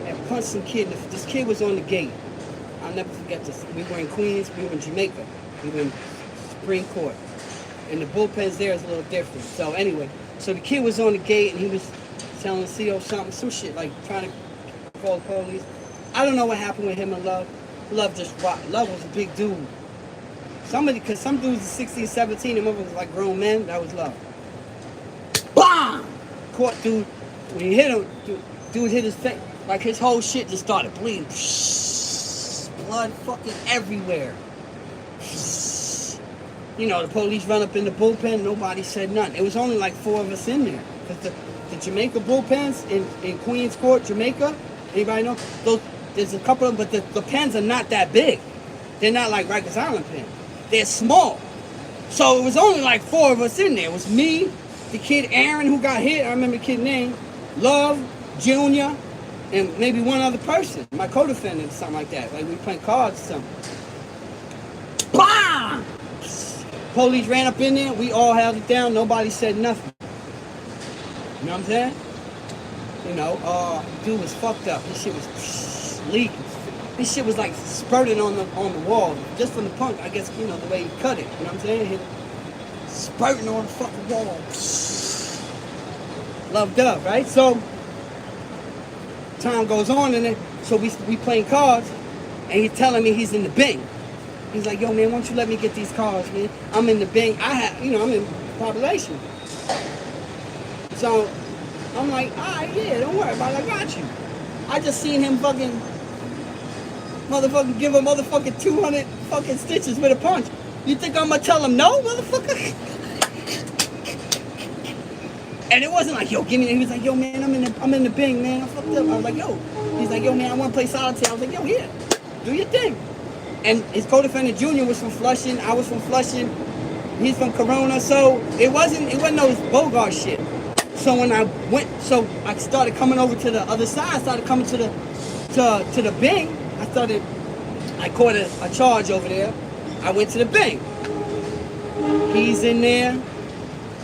had punched some kid. This kid was on the gate. I'll never forget this. We were in Queens, we were in Jamaica. We were in Supreme Court. And the bullpens there is a little different. So anyway, so the kid was on the gate and he was telling the CO something, some shit, like trying to call the police. I don't know what happened with him and Love. Love just rocked. Love was a big dude. Because some dudes are 16, 17, and was like grown men, that was Love. BAM! Caught dude, when he hit him, dude hit his face, like his whole shit just started bleeding. Blood fucking everywhere. You know, the police run up in the bullpen, nobody said nothing. It was only like 4 of us in there. Because the Jamaica bullpens in Queens Court, Jamaica, anybody know? There's a couple of them, but the pens are not that big. They're not like Rikers Island pens. They're small. So it was only like 4 of us in there. It was me, the kid Aaron who got hit, I remember the kid's name, Love, Junior, and maybe one other person, my co-defendant or something like that. Like we playing cards or something. BAM! Police ran up in there, we all held it down, nobody said nothing. You know what I'm saying? You know, dude was fucked up. This shit was leaking. This shit was like spurting on the wall. Just from the punch, I guess, you know, the way he cut it. You know what I'm saying? It spurting on the fucking wall. Love Dove, right? So time goes on and then so we playing cards and he's telling me he's in the Bing. He's like, yo man, why don't you let me get these cards, man? I'm in the Bing. I'm in population. So I'm like, alright, yeah, don't worry about it, I got you. I just seen him fucking give a motherfucking 200 fucking stitches with a punch. You think I'm gonna tell him no, motherfucker? And it wasn't like, yo, give me. He was like, yo, man, I'm in the Bing, man. I fucked up. I was like, yo. He's like, yo, man, I want to play solitaire. I was like, yo, here, do your thing. And his co-defendant Junior was from Flushing. I was from Flushing. He's from Corona. So it wasn't no Bogart shit. So when I started coming over to the other side. I started coming to the Bing. I caught a charge over there. I went to the Bing. He's in there.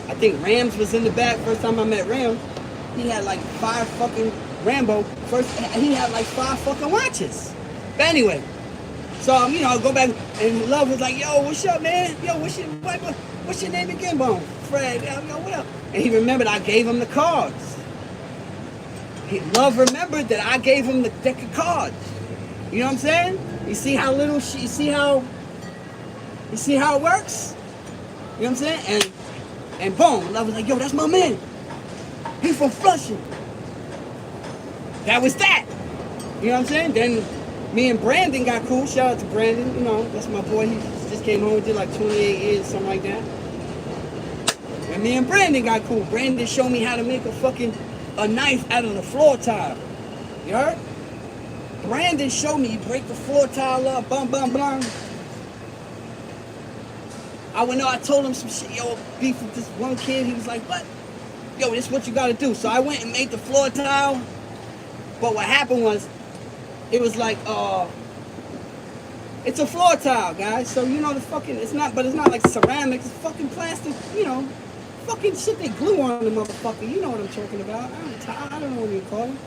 I think Rams was in the back. First time I met Rams, he had like 5 fucking Rambo. He had like 5 fucking watches. But anyway, so I go back and Love was like, yo, what's up, man? Yo, what's your name again, Bone? Fred. Yo, what up? And he remembered I gave him the cards. Love remembered that I gave him the deck of cards. You know what I'm saying? You see how little you see how it works? You know what I'm saying? And boom, Love was like, yo, that's my man. He's from Flushing. That was that. You know what I'm saying? Then me and Brandon got cool. Shout out to Brandon. You know, that's my boy. He just came home and did like 28 years, something like that. And me and Brandon got cool. Brandon showed me how to make a knife out of the floor tile. You heard? Brandon showed me you break the floor tile up, bum, bum, bum. I told him some shit, yo, beef with this one kid. He was like, what? Yo, this is what you gotta do. So I went and made the floor tile. But what happened was, it was like, it's a floor tile, guys. So, you know, it's not like ceramic, it's fucking plastic, you know, fucking shit they glue on the motherfucker. You know what I'm talking about. I don't know what you call them.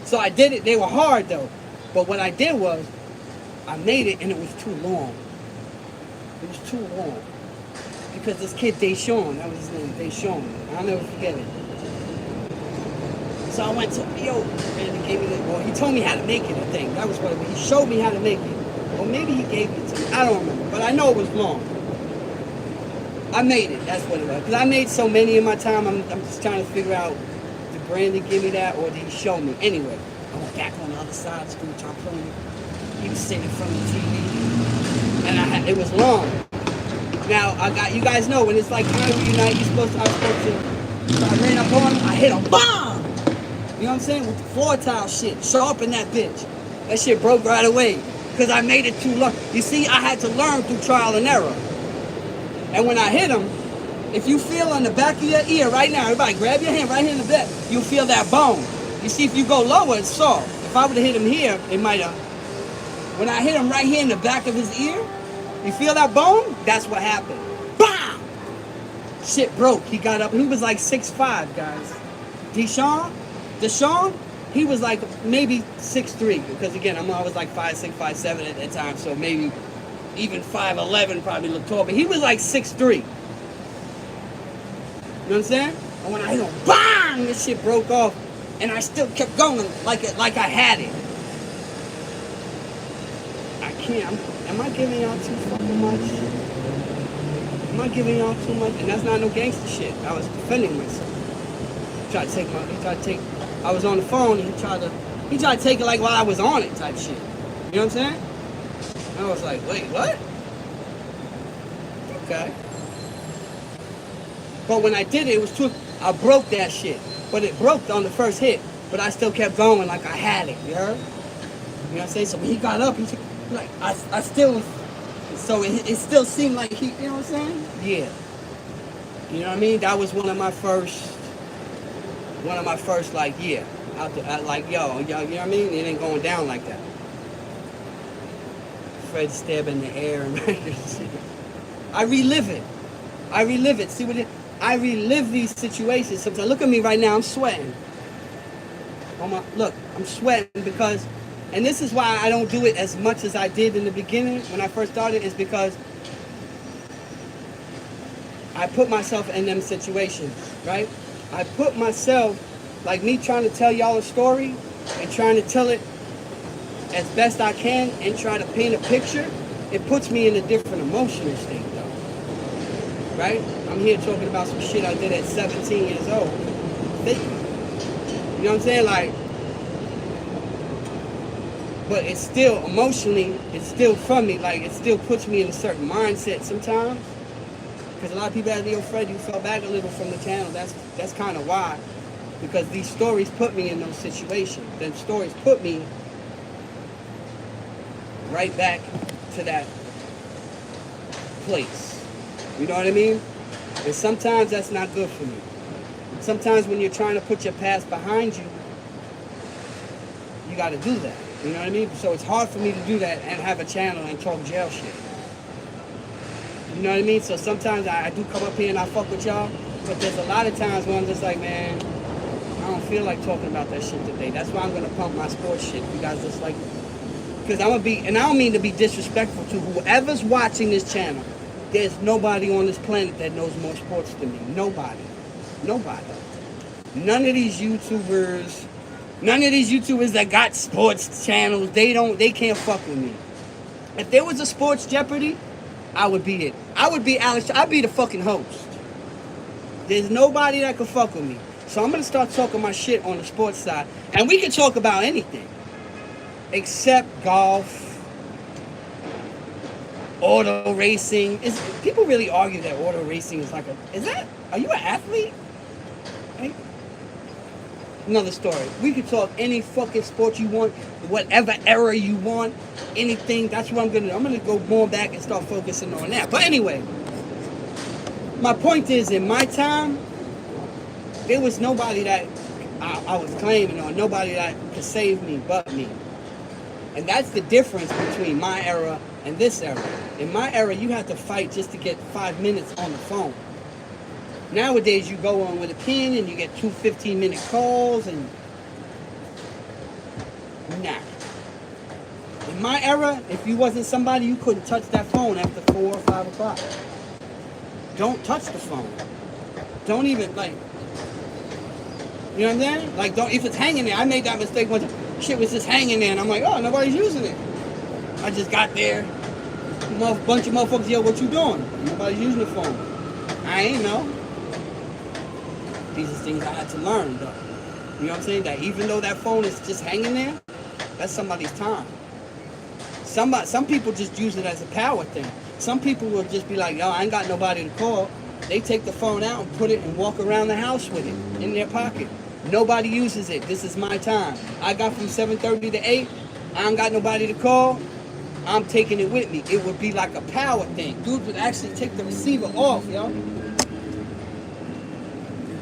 So I did it. They were hard, though. But what I did was, I made it and it was too long. It was too long. Because this kid, Deshaun, that was his name, Deshaun. I'll never forget it. So I went to, and he gave me he told me how to make it, I think. That was what it was. He showed me how to make it. Or maybe he gave it to me. I don't remember. But I know it was long. I made it. That's what it was. Because I made so many in my time, I'm just trying to figure out, did Brandon give me that or did he show me? Anyway, I went back on the other side of the school, trying to play it. He was sitting in front of the TV. And it was long. Now, you guys know, when it's like time to unite, I was supposed to, so I ran up on him, I hit him, BOM! You know what I'm saying? With the floor tile shit, sharpen that bitch. That shit broke right away. Because I made it too long. You see, I had to learn through trial and error. And when I hit him, if you feel on the back of your ear right now, everybody grab your hand right here in the back, you'll feel that bone. You see, if you go lower, it's soft. If I would have hit him here, it might have. When I hit him right here in the back of his ear, you feel that bone? That's what happened. BAM! Shit broke. He got up. He was like 6'5", guys. Deshaun, he was like maybe 6'3", because again, I was like 5'6", 5'7" at that time, so maybe even 5'11" probably looked tall, but he was like 6'3". You know what I'm saying? And when I hit him, bang! This shit broke off, and I still kept going like I had it. I can't. Am I giving y'all too fucking much? Am I giving y'all too much? And that's not no gangster shit. I was defending myself. He tried to take. I was on the phone, and he tried to take it like while I was on it type shit. You know what I'm saying? And I was like, wait, what? Okay. But when I did it, I broke that shit. But it broke on the first hit. But I still kept going like I had it, you heard? You know what I'm saying? So when he got up, he took, like, I still, so it still seemed like he, you know what I'm saying? Yeah. You know what I mean? That was one of my first, like, yeah. Like, yo, you know what I mean? It ain't going down like that. Fred stab in the air and I relive it. See what it, I relive these situations. Sometimes look at me right now, I'm sweating. Look, I'm sweating because, and this is why I don't do it as much as I did in the beginning when I first started, is because I put myself in them situations, right? I put myself, like me trying to tell y'all a story and trying to tell it as best I can and try to paint a picture, it puts me in a different emotional state though, right? I'm here talking about some shit I did at 17 years old. You know what I'm saying? Like, but it's still emotionally, it's still from me. Like, it still puts me in a certain mindset sometimes. Because a lot of people ask me, yo, Fred, you fell back a little from the channel. That's kind of why. Because these stories put me in those situations. Them stories put me right back to that place. You know what I mean? And sometimes that's not good for me. Sometimes when you're trying to put your past behind you, you got to do that. You know what I mean? So it's hard for me to do that and have a channel and talk jail shit. You know what I mean? So sometimes I do come up here and I fuck with y'all, but there's a lot of times when I'm just like, man, I don't feel like talking about that shit today. That's why I'm going to pump my sports shit. You guys just like, because I'm going to be, and I don't mean to be disrespectful to whoever's watching this channel. There's nobody on this planet that knows more sports than me. Nobody. None of these YouTubers that got sports channels, they can't fuck with me. If there was a sports Jeopardy, I would be it. I would be Alex. I'd be the fucking host. There's nobody that can fuck with me. So I'm going to start talking my shit on the sports side. And we can talk about anything. Except golf, auto racing. People really argue that auto racing is like are you an athlete? Right? Another story. We could talk any fucking sport you want, whatever era you want, anything. That's what I'm gonna go more back and start focusing on that. But anyway, my point is, in my time, there was nobody that I was claiming on, nobody that could save me but me. And that's the difference between my era and this era. In my era, you had to fight just to get 5 minutes on the phone. Nowadays, you go on with a pin and you get 2 15-minute calls and... Nah. In my era, if you wasn't somebody, you couldn't touch that phone after 4 or 5 o'clock. Don't touch the phone. Don't even, like... You know what I'm saying? Like, if it's hanging there. I made that mistake once. Shit was just hanging there and I'm like, oh, nobody's using it. I just got there. Bunch of motherfuckers, yo, what you doing? Nobody's using the phone. I ain't know. These are things I had to learn, though. You know what I'm saying? That even though that phone is just hanging there, that's somebody's time. Some people just use it as a power thing. Some people will just be like, yo, I ain't got nobody to call. They take the phone out and put it and walk around the house with it in their pocket. Nobody uses it. This is my time. I got from 7:30 to 8. I ain't got nobody to call. I'm taking it with me. It would be like a power thing. Dudes would actually take the receiver off, yo.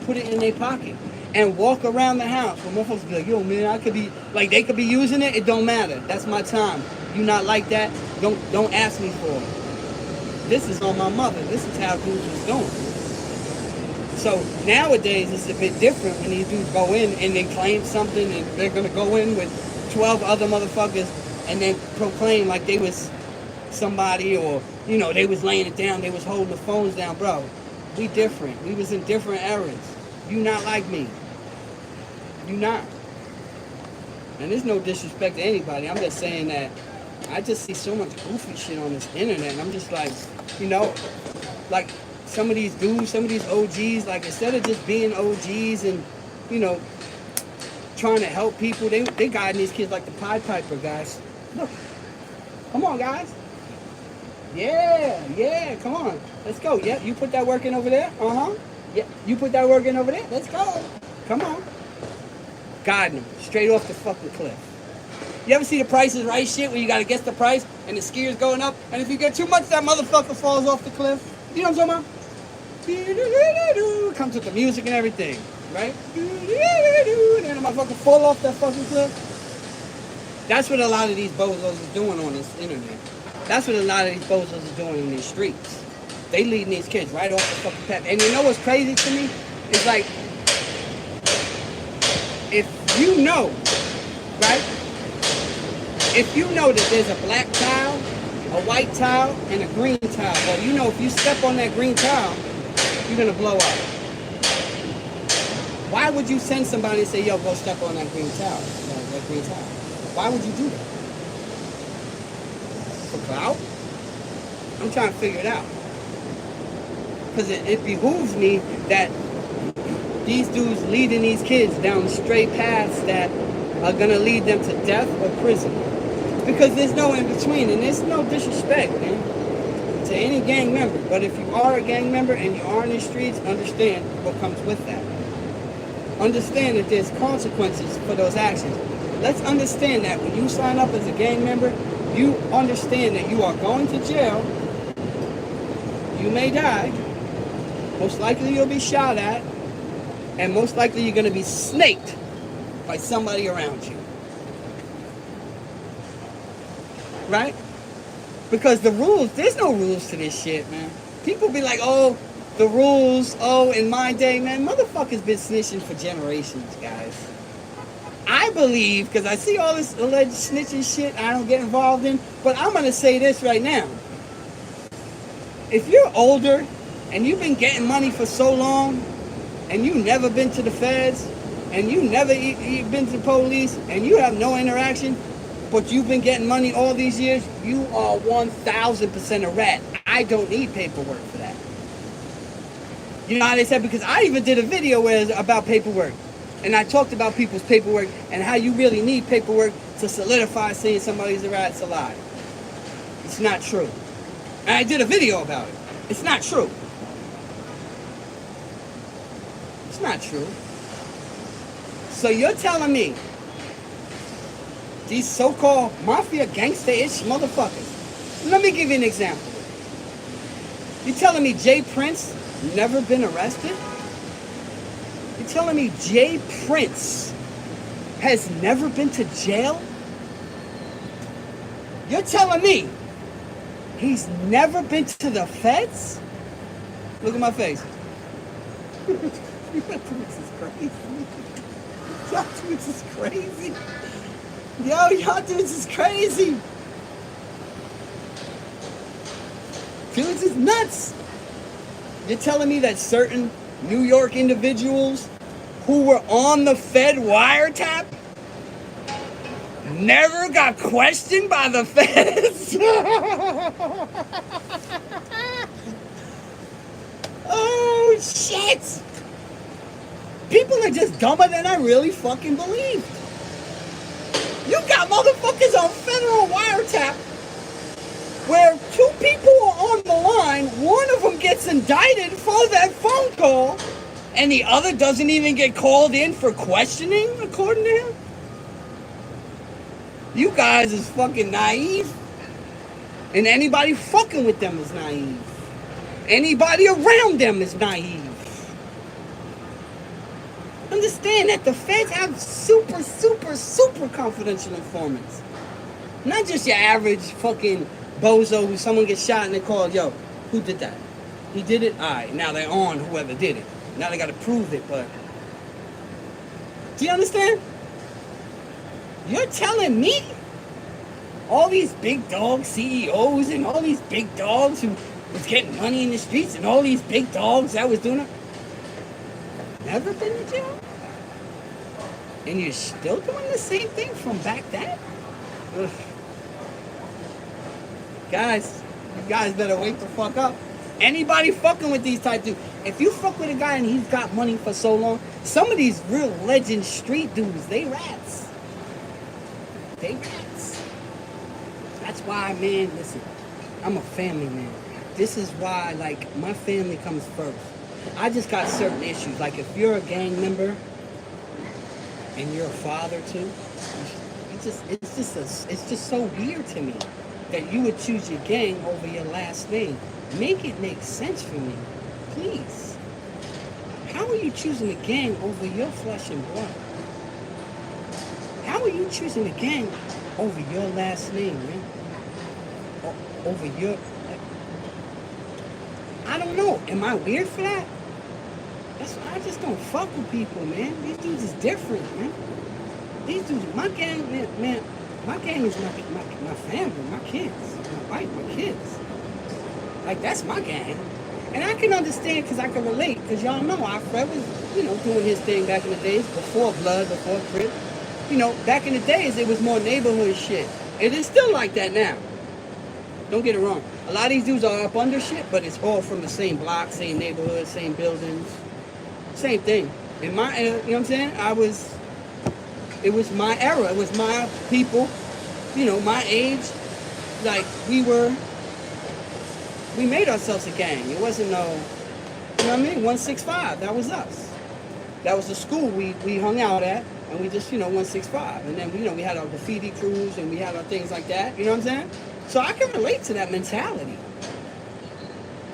Put it in their pocket and walk around the house. When motherfuckers be like, yo, man, I could be, like, they could be using it. It don't matter. That's my time. You not like that? Don't ask me for it. This is on my mother. This is how dudes was doing. So nowadays it's a bit different when these dudes go in and they claim something and they're gonna go in with 12 other motherfuckers and then proclaim like they was somebody, or you know, they was laying it down, they was holding the phones down. Bro, we different. We was in different eras. You not like me. You not. And there's no disrespect to anybody. I'm just saying that I just see so much goofy shit on this internet, and I'm just like, you know, like some of these dudes, some of these OGs, like instead of just being OGs and, you know, trying to help people, they guiding these kids like the Pied Piper guys. Look, come on, guys. Yeah, come on. Let's go. Yeah, you put that work in over there. Yeah, you put that work in over there. Let's go. Come on. Guiding them straight off the fucking cliff. You ever see the Price is Right shit where you gotta guess the price and the skier's going up, and if you get too much, that motherfucker falls off the cliff? You know what I'm talking about? Comes with the music and everything, right? And then the motherfucker fall off that fucking cliff. That's what a lot of these bozos are doing on this internet. That's what a lot of these bozos are doing in these streets. They leading these kids right off the fucking path. And you know what's crazy to me? It's like, if you know, right? If you know that there's a black tile, a white tile, and a green tile, well, you know if you step on that green tile, you're gonna blow up. Why would you send somebody and say, yo, go step on that green tile? That green tile. Why would you do that? For clout? I'm trying to figure it out. Because it behooves me that these dudes leading these kids down straight paths that are gonna lead them to death or prison. Because there's no in between, and there's no disrespect, man, to any gang member. But if you are a gang member and you are in the streets, understand what comes with that. Understand that there's consequences for those actions. Let's understand that when you sign up as a gang member, you understand that you are going to jail. You may die. Most likely you'll be shot at. And most likely you're going to be snaked by somebody around you. Right? Because the rules, there's no rules to this shit, man. People be like, oh, the rules, oh, in my day, man, motherfuckers been snitching for generations, guys. I believe, because I see all this alleged snitching shit I don't get involved in, but I'm going to say this right now. If you're older and you've been getting money for so long and you never been to the feds and you never been to the police and you have no interaction, but you've been getting money all these years, you are 1,000% a rat. I don't need paperwork for that. You know how they said? Because I even did a video where it's about paperwork. And I talked about people's paperwork and how you really need paperwork to solidify saying somebody's a rat's alive. It's not true. And I did a video about it. It's not true. It's not true. So you're telling me these so-called mafia gangster-ish motherfuckers. Let me give you an example. You telling me Jay Prince never been arrested? You telling me Jay Prince has never been to jail? You're telling me he's never been to the feds? Look at my face. Y'all dudes is crazy. Y'all dudes is crazy. Yo, y'all dudes is crazy. Dudes is nuts. You're telling me that certain New York individuals who were on the Fed wiretap never got questioned by the feds? Oh What? People are just dumber than I really fucking believe. You got motherfuckers on federal wiretap where 2 people are on the line, one of them gets indicted for that phone call, and the other doesn't even get called in for questioning, according to him? You guys is fucking naive. And anybody fucking with them is naive. Anybody around them is naive. Understand that the feds have super, super, super confidential informants. Not just your average fucking bozo who someone gets shot and they call, yo, who did that? He did it? Alright, now they're on whoever did it. Now they gotta prove it, but... Do you understand? You're telling me all these big dog CEOs and all these big dogs who was getting money in the streets and all these big dogs that was doing it never been to jail? And you're still doing the same thing from back then? Ugh. Guys, you guys better wake the fuck up. Anybody fucking with these type dudes. If you fuck with a guy and he's got money for so long, some of these real legend street dudes, they rats. They rats. That's why, man, listen, I'm a family man. This is why, like, my family comes first. I just got certain issues. Like, if you're a gang member and you're a father too, it's just so weird to me that you would choose your gang over your last name. Make it make sense for me, please. How are you choosing a gang over your flesh and blood? How are you choosing a gang over your last name, man? Over your... I don't know. Am I weird for that? That's why I just don't fuck with people, man. These dudes is different, man. These dudes, my gang, man, my gang is my family, my kids, my wife, my kids. Like, that's my gang. And I can understand because I can relate, because y'all know Fred was, doing his thing back in the days, before Blood, before Crip. Back in the days, it was more neighborhood shit. It is still like that now. Don't get it wrong. A lot of these dudes are up under shit, but it's all from the same block, same neighborhood, same buildings. Same thing. In my era, you know what I'm saying? It was my era. It was my people, my age. Like, we made ourselves a gang. It wasn't no, you know what I mean? 165, that was us. That was the school we hung out at, and we just, 165. And then, we had our graffiti crews, and we had our things like that, you know what I'm saying? So I can relate to that mentality.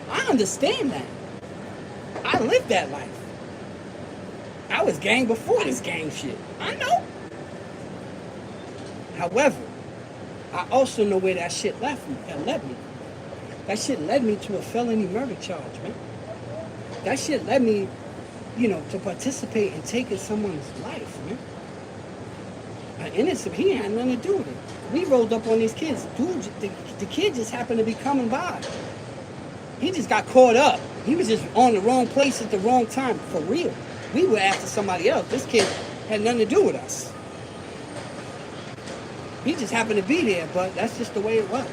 I understand that. I lived that life. I was gang before this gang shit. I know. However, I also know where that shit led me. That shit led me to a felony murder charge, man. That shit led me, to participate in taking someone's life, man. An innocent, he had nothing to do with it. We rolled up on these kids. Dude, the kid just happened to be coming by. He just got caught up. He was just on the wrong place at the wrong time, for real. We were after somebody else. This kid had nothing to do with us. He just happened to be there, but that's just the way it was.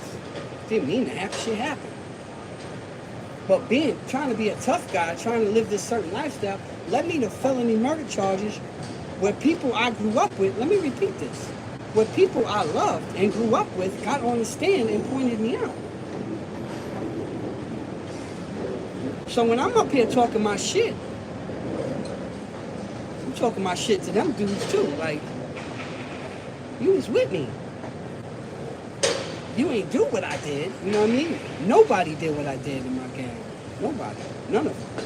Didn't mean to have shit happen. But trying to be a tough guy, trying to live this certain lifestyle, led me to felony murder charges where people I grew up with, let me repeat this, where people I loved and grew up with got on the stand and pointed me out. So when I'm up here talking my shit, I'm talking my shit to them dudes too. Like, you was with me. You ain't do what I did, you know what I mean? Nobody did what I did in my gang. Nobody. None of them.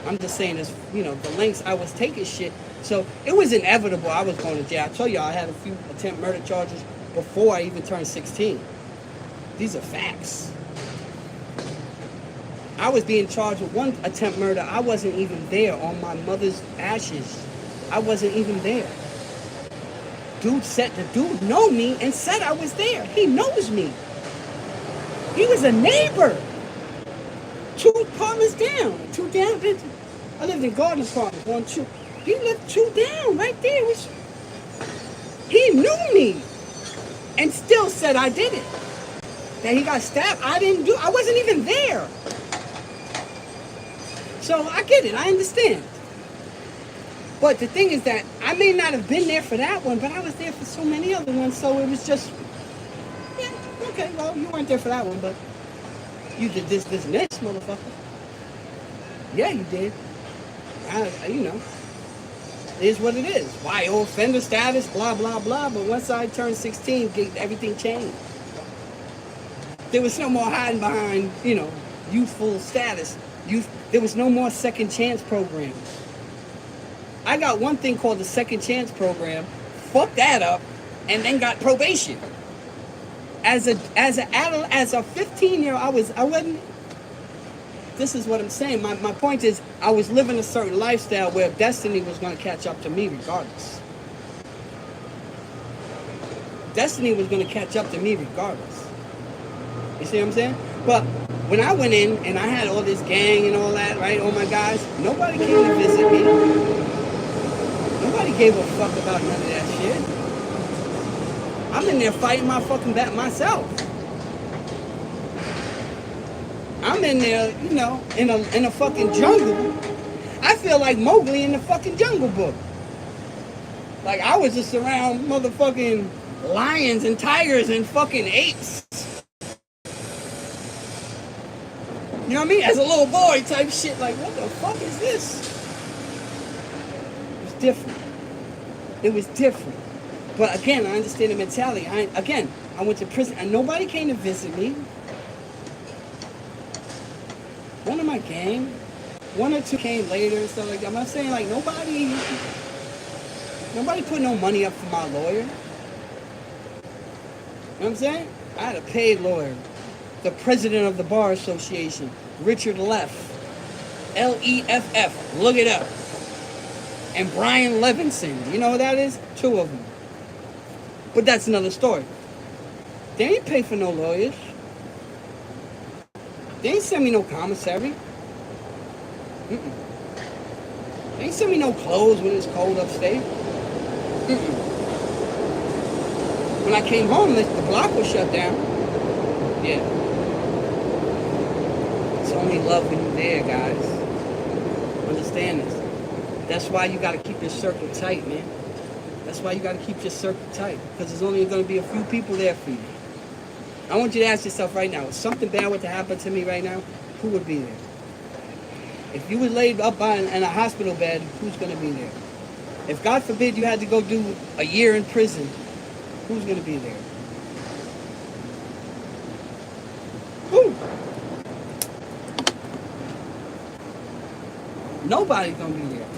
I'm just saying this, the lengths I was taking shit. So it was inevitable I was going to jail. I told y'all I had a few attempt murder charges before I even turned 16. These are facts. I was being charged with one attempt murder. I wasn't even there on my mother's ashes. I wasn't even there. The dude know me and said I was there. He knows me. He was a neighbor. 2 apartments down. 2 down. I lived in garden apartments, 1, 2. He lived 2 down, right there. He knew me and still said I did it. That he got stabbed. I wasn't even there. So I get it. I understand. But the thing is that I may not have been there for that one, but I was there for so many other ones. So it was just, yeah, okay, well, you weren't there for that one, but you did this, and this, motherfucker. Yeah, you did. You know, it is what it is. Why, offender status, blah, blah, blah. But once I turned 16, everything changed. There was no more hiding behind, you know, youthful status. There was no more second chance programs. I got one thing called the second chance program, fucked that up, and then got probation. As a 15-year-old, I wasn't. This is what I'm saying. My point is, I was living a certain lifestyle where destiny was going to catch up to me regardless. Destiny was going to catch up to me regardless. You see what I'm saying? But when I went in and I had all this gang and all that, right, all my guys, nobody came to visit me. Nobody gave a fuck about none of that shit. I'm in there fighting my fucking back myself. I'm in there, you know, in a fucking jungle. I feel like Mowgli in the fucking Jungle Book. Like I was just around motherfucking lions and tigers and fucking apes. You know what I mean? As a little boy type shit, like, what the fuck is this? It was different. It was different. But again, I understand the mentality. I went to prison and nobody came to visit me. One of my gang, one or two came later and stuff like that. I'm not saying like nobody put no money up for my lawyer. You know what I'm saying? I had a paid lawyer. The president of the Bar Association, Richard Leff, Leff, look it up. And Brian Levinson, you know who that is? Two of them. But that's another story. They ain't pay for no lawyers. They ain't send me no commissary. They ain't send me no clothes when it's cold upstate. When I came home, the block was shut down. Yeah. It's only love when you're there, guys. Understand this. That's why you got to keep your circle tight, man. That's why you got to keep your circle tight. Because there's only going to be a few people there for you. I want you to ask yourself right now, if something bad were to happen to me right now, who would be there? If you were laid up in a hospital bed, who's going to be there? If, God forbid, you had to go do a year in prison, who's going to be there? Who? Nobody's going to be there.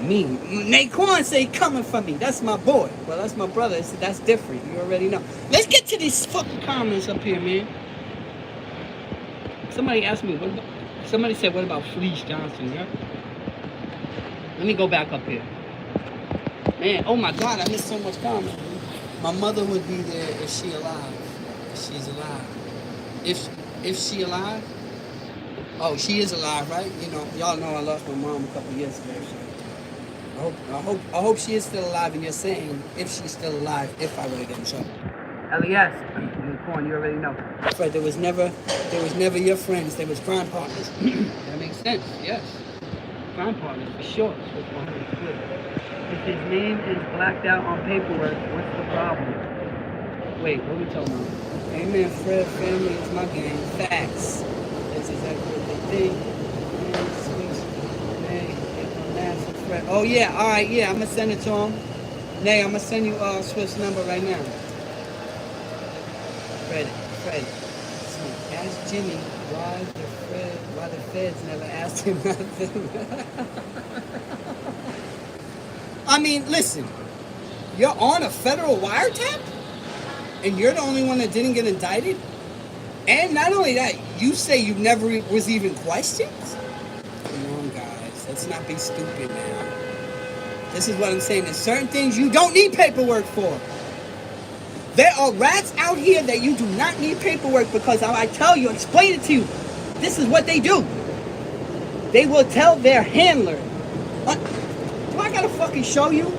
Me. Naquan say coming for me. That's my boy. Well, that's my brother. So that's different. You already know. Let's get to these fucking comments up here, man. Somebody asked me, somebody said, what about Fleece Johnson? Yeah? Let me go back up here. Man, oh my God, I missed so much comment. My mother would be there if she alive. If she's alive. If she alive? Oh, she is alive, right? You know, y'all know I lost my mom a couple years ago. So. I hope she is still alive, and you're saying if she's still alive, if I were to get in trouble. LES, Corn, you already know. That's right, there was never your friends, they was crime partners. That makes sense, yes. Crime partners, for sure. If his name is blacked out on paperwork, what's the problem? Wait, what are we talking about? Amen, Fred, family is my gang. Facts. That's exactly what they think. Oh yeah, all right, yeah, I'm gonna send it to him. Nay, I'm gonna send you Swift's number right now. Fred. Ask Jimmy why the feds never asked him nothing. I mean, listen, you're on a federal wiretap, and you're the only one that didn't get indicted. And not only that, you say you never was even questioned. Come on, guys, let's not be stupid now. This is what I'm saying. There's certain things you don't need paperwork for. There are rats out here that you do not need paperwork because I tell you, explain it to you. This is what they do. They will tell their handler. Do I gotta fucking show you?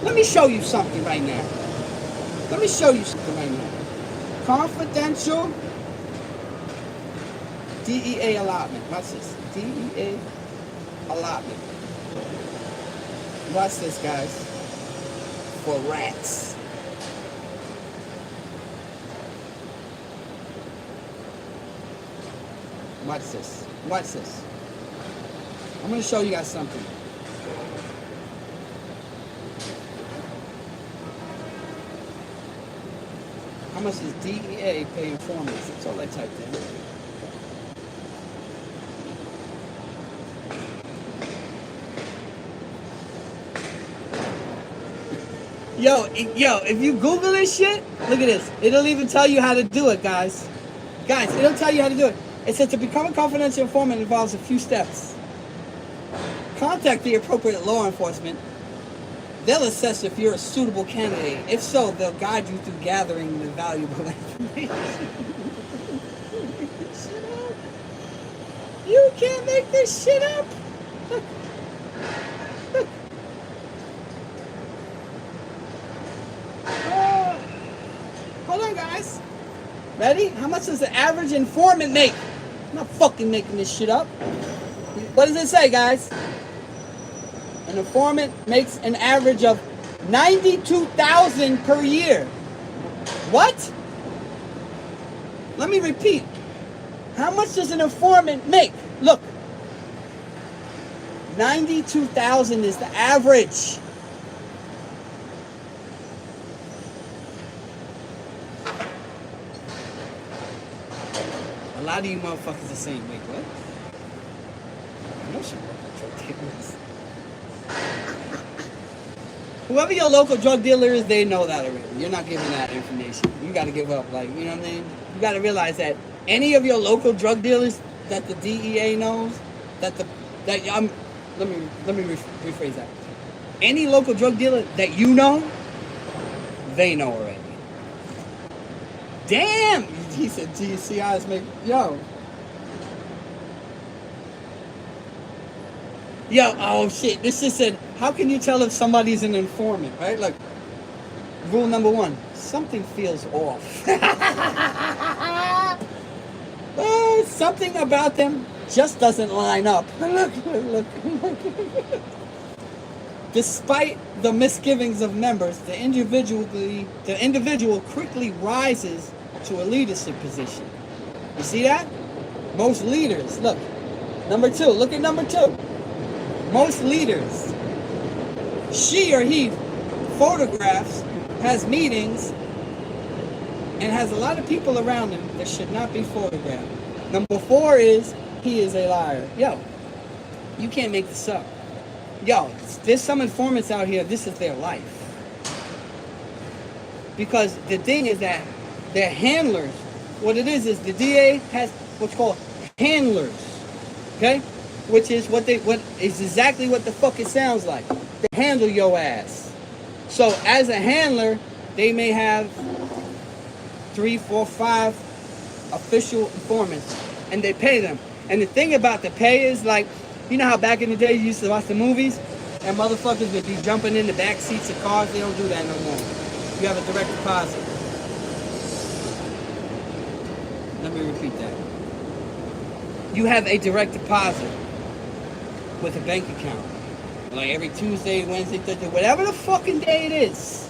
Let me show you something right now. Let me show you something right now. Confidential DEA allotment. Watch this. DEA allotment. Watch this, guys. For rats. Watch this. Watch this. I'm going to show you guys something. How much does DEA pay informants? That's all I typed in. Yo, if you Google this shit, look at this. It'll even tell you how to do it, guys. Guys, it'll tell you how to do it. It says to become a confidential informant involves a few steps. Contact the appropriate law enforcement. They'll assess if you're a suitable candidate. If so, they'll guide you through gathering the valuable information. You can't make this shit up. Look. Look. Hold on, guys. Ready? How much does the average informant make? I'm not fucking making this shit up. What does it say, guys? An informant makes an average of $92,000 per year. What? Let me repeat. How much does an informant make? Look. $92,000 is the average. A lot of you motherfuckers are saying, wait, what? I know she worked with drug dealers. Whoever your local drug dealer is, they know that already. You're not giving that information. You got to give up. Like, you know what I mean? You got to realize that any of your local drug dealers that the DEA knows, let me rephrase that. Any local drug dealer that you know, they know already. Damn! He said, GCIs make... Yo, oh shit. This just said, how can you tell if somebody's an informant, right? Like, rule number 1, something feels off. Something about them just doesn't line up. Look. Despite the misgivings of members, the individual quickly rises to a leadership position. You see that? Most leaders, look. Number 2, look at number 2. Most leaders, she or he photographs, has meetings, and has a lot of people around him that should not be photographed. Number 4 is, he is a liar. Yo, you can't make this up. Yo, there's some informants out here, this is their life. Because the thing is that they're handlers. What it is the DA has what's called handlers. Okay? Which is what is exactly what the fuck it sounds like. They handle your ass. So as a handler, they may have 3, 4, 5 official informants, and they pay them. And the thing about the pay is, like, you know how back in the day you used to watch the movies and motherfuckers would be jumping in the back seats of cars? They don't do that no more. You have a direct deposit. Let me repeat that. You have a direct deposit with a bank account. Like every Tuesday, Wednesday, Thursday, whatever the fucking day it is,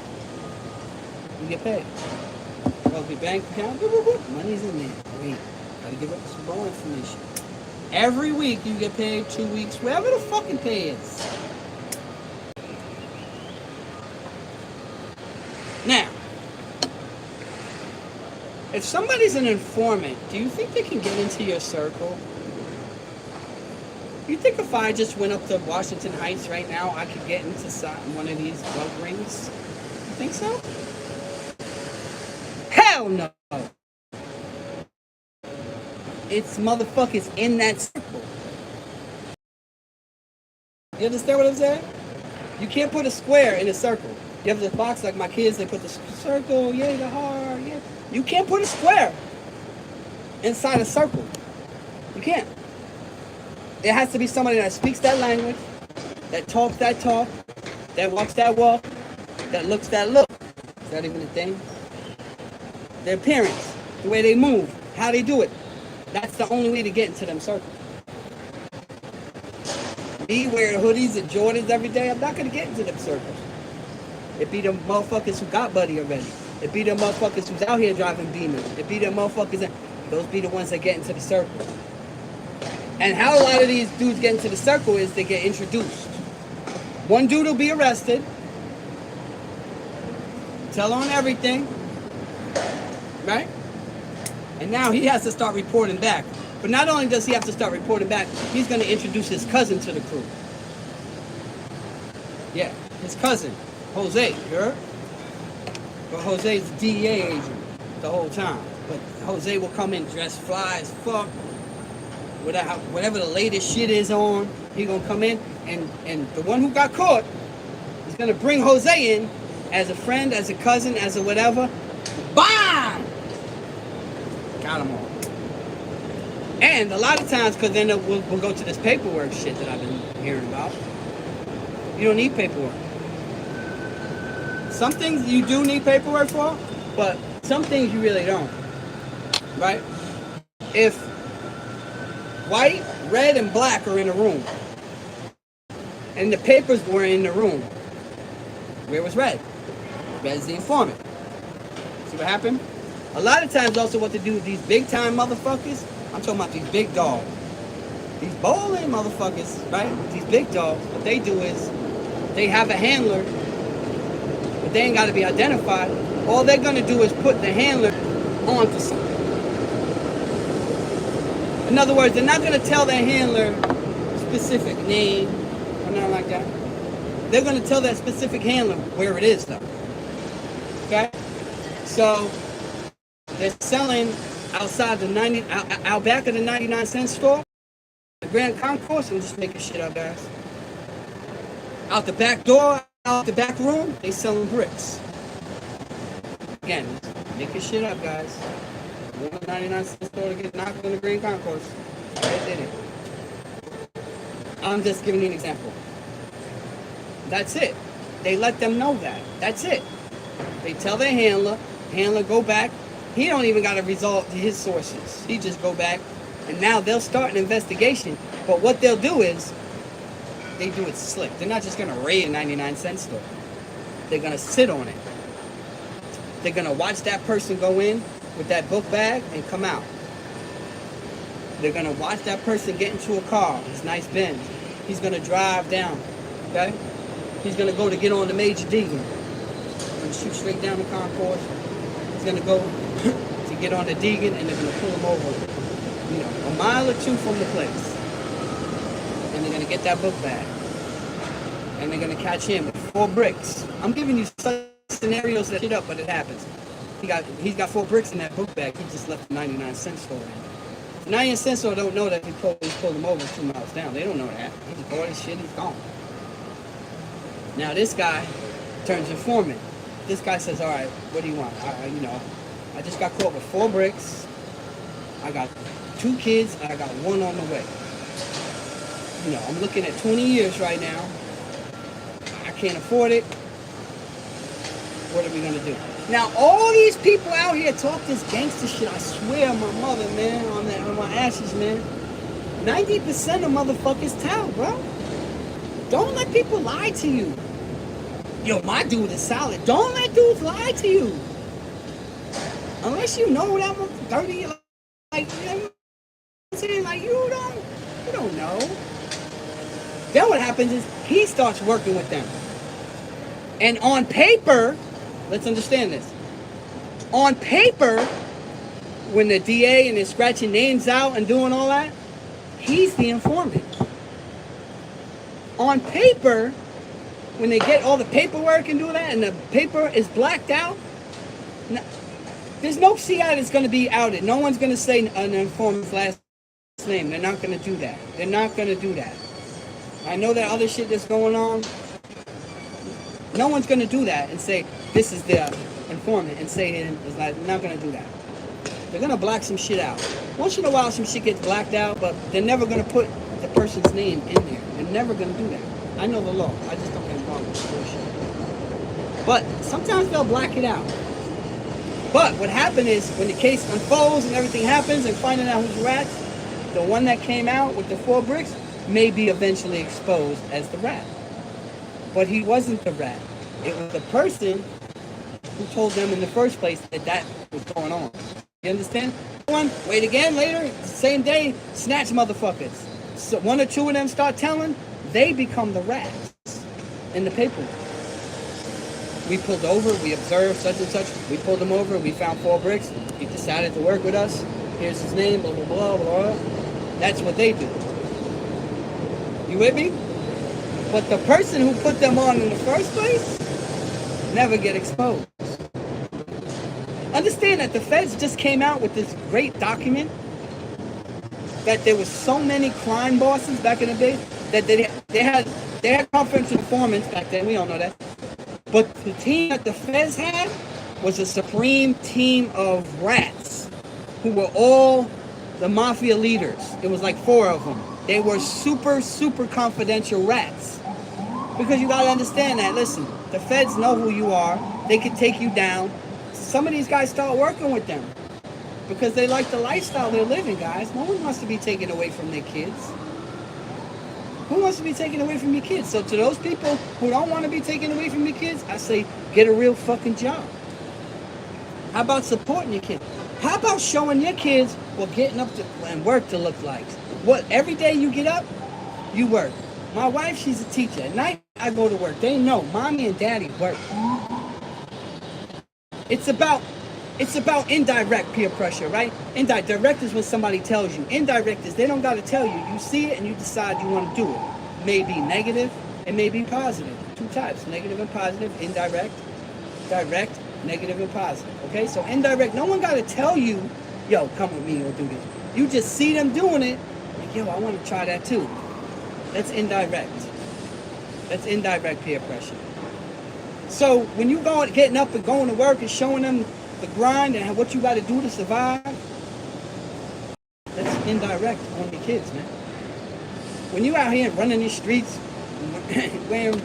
you get paid. Well, your bank account, money's in there. Wait, gotta give up some more information. Every week you get paid, 2 weeks, whatever the fucking pay is. Now, if somebody's an informant, do you think they can get into your circle? You think if I just went up to Washington Heights right now, I could get into one of these drug rings? You think so? Hell no! It's motherfuckers in that circle. You understand what I'm saying? You can't put a square in a circle. You have this box like my kids, they put the circle, yeah, the heart, yeah. You can't put a square inside a circle. You can't. It has to be somebody that speaks that language, that talks that talk, that walks that walk, that looks that look. Is that even a thing? Their appearance, the way they move, how they do it. That's the only way to get into them circles. Me wearing hoodies and Jordans every day, I'm not going to get into them circles. It be them motherfuckers who got buddy already. It be them motherfuckers who's out here driving Beamers. It be them motherfuckers that, those be the ones that get into the circle. And how a lot of these dudes get into the circle is they get introduced. One dude will be arrested, tell on everything, right? And now he has to start reporting back. But not only does he have to start reporting back, he's going to introduce his cousin to the crew. Yeah, his cousin, Jose, you heard? But Jose's a DEA agent the whole time. But Jose will come in dressed fly as fuck. Whatever the latest shit is on, he gonna come in, and the one who got caught is gonna bring Jose in as a friend, as a cousin, as a whatever. BAM! Got him all. And a lot of times, because then we'll go to this paperwork shit that I've been hearing about. You don't need paperwork. Some things you do need paperwork for, but some things you really don't. Right? If white, red, and black are in a room, and the papers were in the room, where was red? Red's the informant. See what happened? A lot of times also what to do with these big time motherfuckers, I'm talking about these big dogs. These bowling motherfuckers, right? These big dogs, what they do is they have a handler, but they ain't got to be identified. All they're going to do is put the handler onto something. In other words, they're not going to tell their handler specific name or nothing like that. They're going to tell that specific handler where it is, though. Okay? So they're selling outside the out back of the 99-cent store, the Grand Concourse. I'm just making shit up, guys. Out the back door, out the back room, they selling bricks. Again, making shit up, guys. Go to the 99-cent store to get knocked on the Grand Concourse. They did it. I'm just giving you an example. That's it. They let them know that. That's it. They tell their handler go back. He don't even got to resort to his sources. He just go back, and now they'll start an investigation. But what they'll do is, they do it slick. They're not just going to raid a 99-cent store. They're going to sit on it. They're going to watch that person go in with that book bag and come out. They're going to watch that person get into a car, his nice Benz. He's going to drive down, okay? He's going to go to get on the Major Deegan. Going to shoot straight down the concourse. He's going to go to get on the Deegan, and they're going to pull him over, a mile or two from the place. And they're going to get that book bag. And they're going to catch him with 4 bricks. I'm giving you such scenarios that shit up, but it happens. He's got 4 bricks in that book bag. He just left the 99-cent store in. The 99-cent store don't know that he pulled him over 2 miles down. They don't know that. He just bought his shit, he's gone. Now this guy turns informant. This guy says, all right, what do you want? I just got caught with 4 bricks. I got 2 kids, and I got 1 on the way. I'm looking at 20 years right now. I can't afford it. What are we going to do? Now, all these people out here talk this gangster shit. I swear on my mother, man, on my ashes, man. 90% of motherfuckers tell, bro. Don't let people lie to you. My dude is solid. Don't let dudes lie to you. Unless you know that one dirty, like, I'm saying, like, you don't know. Then what happens is he starts working with them. And on paper, let's understand this. On paper, when the DA and they're scratching names out and doing all that, he's the informant. On paper, when they get all the paperwork and do that, and the paper is blacked out, there's no CI that's going to be outed. No one's going to say an informant's last name. They're not going to do that. They're not going to do that. I know that other shit that's going on. No one's going to do that and say, this is the informant, and say it's like, they're not going to do that. They're going to black some shit out. Once in a while, some shit gets blacked out, but they're never going to put the person's name in there. They're never going to do that. I know the law. I just don't get involved with bullshit. But sometimes they'll black it out. But what happened is when the case unfolds and everything happens and finding out who's rats, the one that came out with the 4 bricks may be eventually exposed as the rat. But he wasn't the rat. It was the person who told them in the first place that that was going on. You understand? One, wait again later, same day, snatch motherfuckers. So 1 or 2 of them start telling, they become the rats in the paperwork. We pulled over, we observed such and such, we pulled him over, we found 4 bricks, he decided to work with us, here's his name, blah, blah, blah, blah. That's what they do. You with me? But the person who put them on in the first place never get exposed. Understand that the feds just came out with this great document that there was so many crime bosses back in the day that they had confidential informants back then, we all know that. But the team that the feds had was a supreme team of rats who were all the mafia leaders. It was like 4 of them. They were super, super confidential rats. Because you gotta understand that, listen, the feds know who you are. They can take you down. Some of these guys start working with them because they like the lifestyle they're living, guys. No one wants to be taken away from their kids. Who wants to be taken away from your kids? So to those people who don't want to be taken away from your kids, I say, get a real fucking job. How about supporting your kids? How about showing your kids what getting up to and work to look like? What, every day you get up, you work. My wife, she's a teacher. At night, I go to work. They know mommy and daddy work. It's about indirect peer pressure, right? Direct is when somebody tells you. Indirect is they don't got to tell you. You see it and you decide you want to do it. It may be negative, it may be positive. 2 types, negative and positive, indirect, direct, negative and positive. Okay, so indirect, no one got to tell you, yo, come with me or do this. You just see them doing it, like, yo, I want to try that too. That's indirect. That's indirect peer pressure. So when you getting up and going to work and showing them the grind and what you got to do to survive, that's indirect on the kids, man. When you out here running these streets, wearing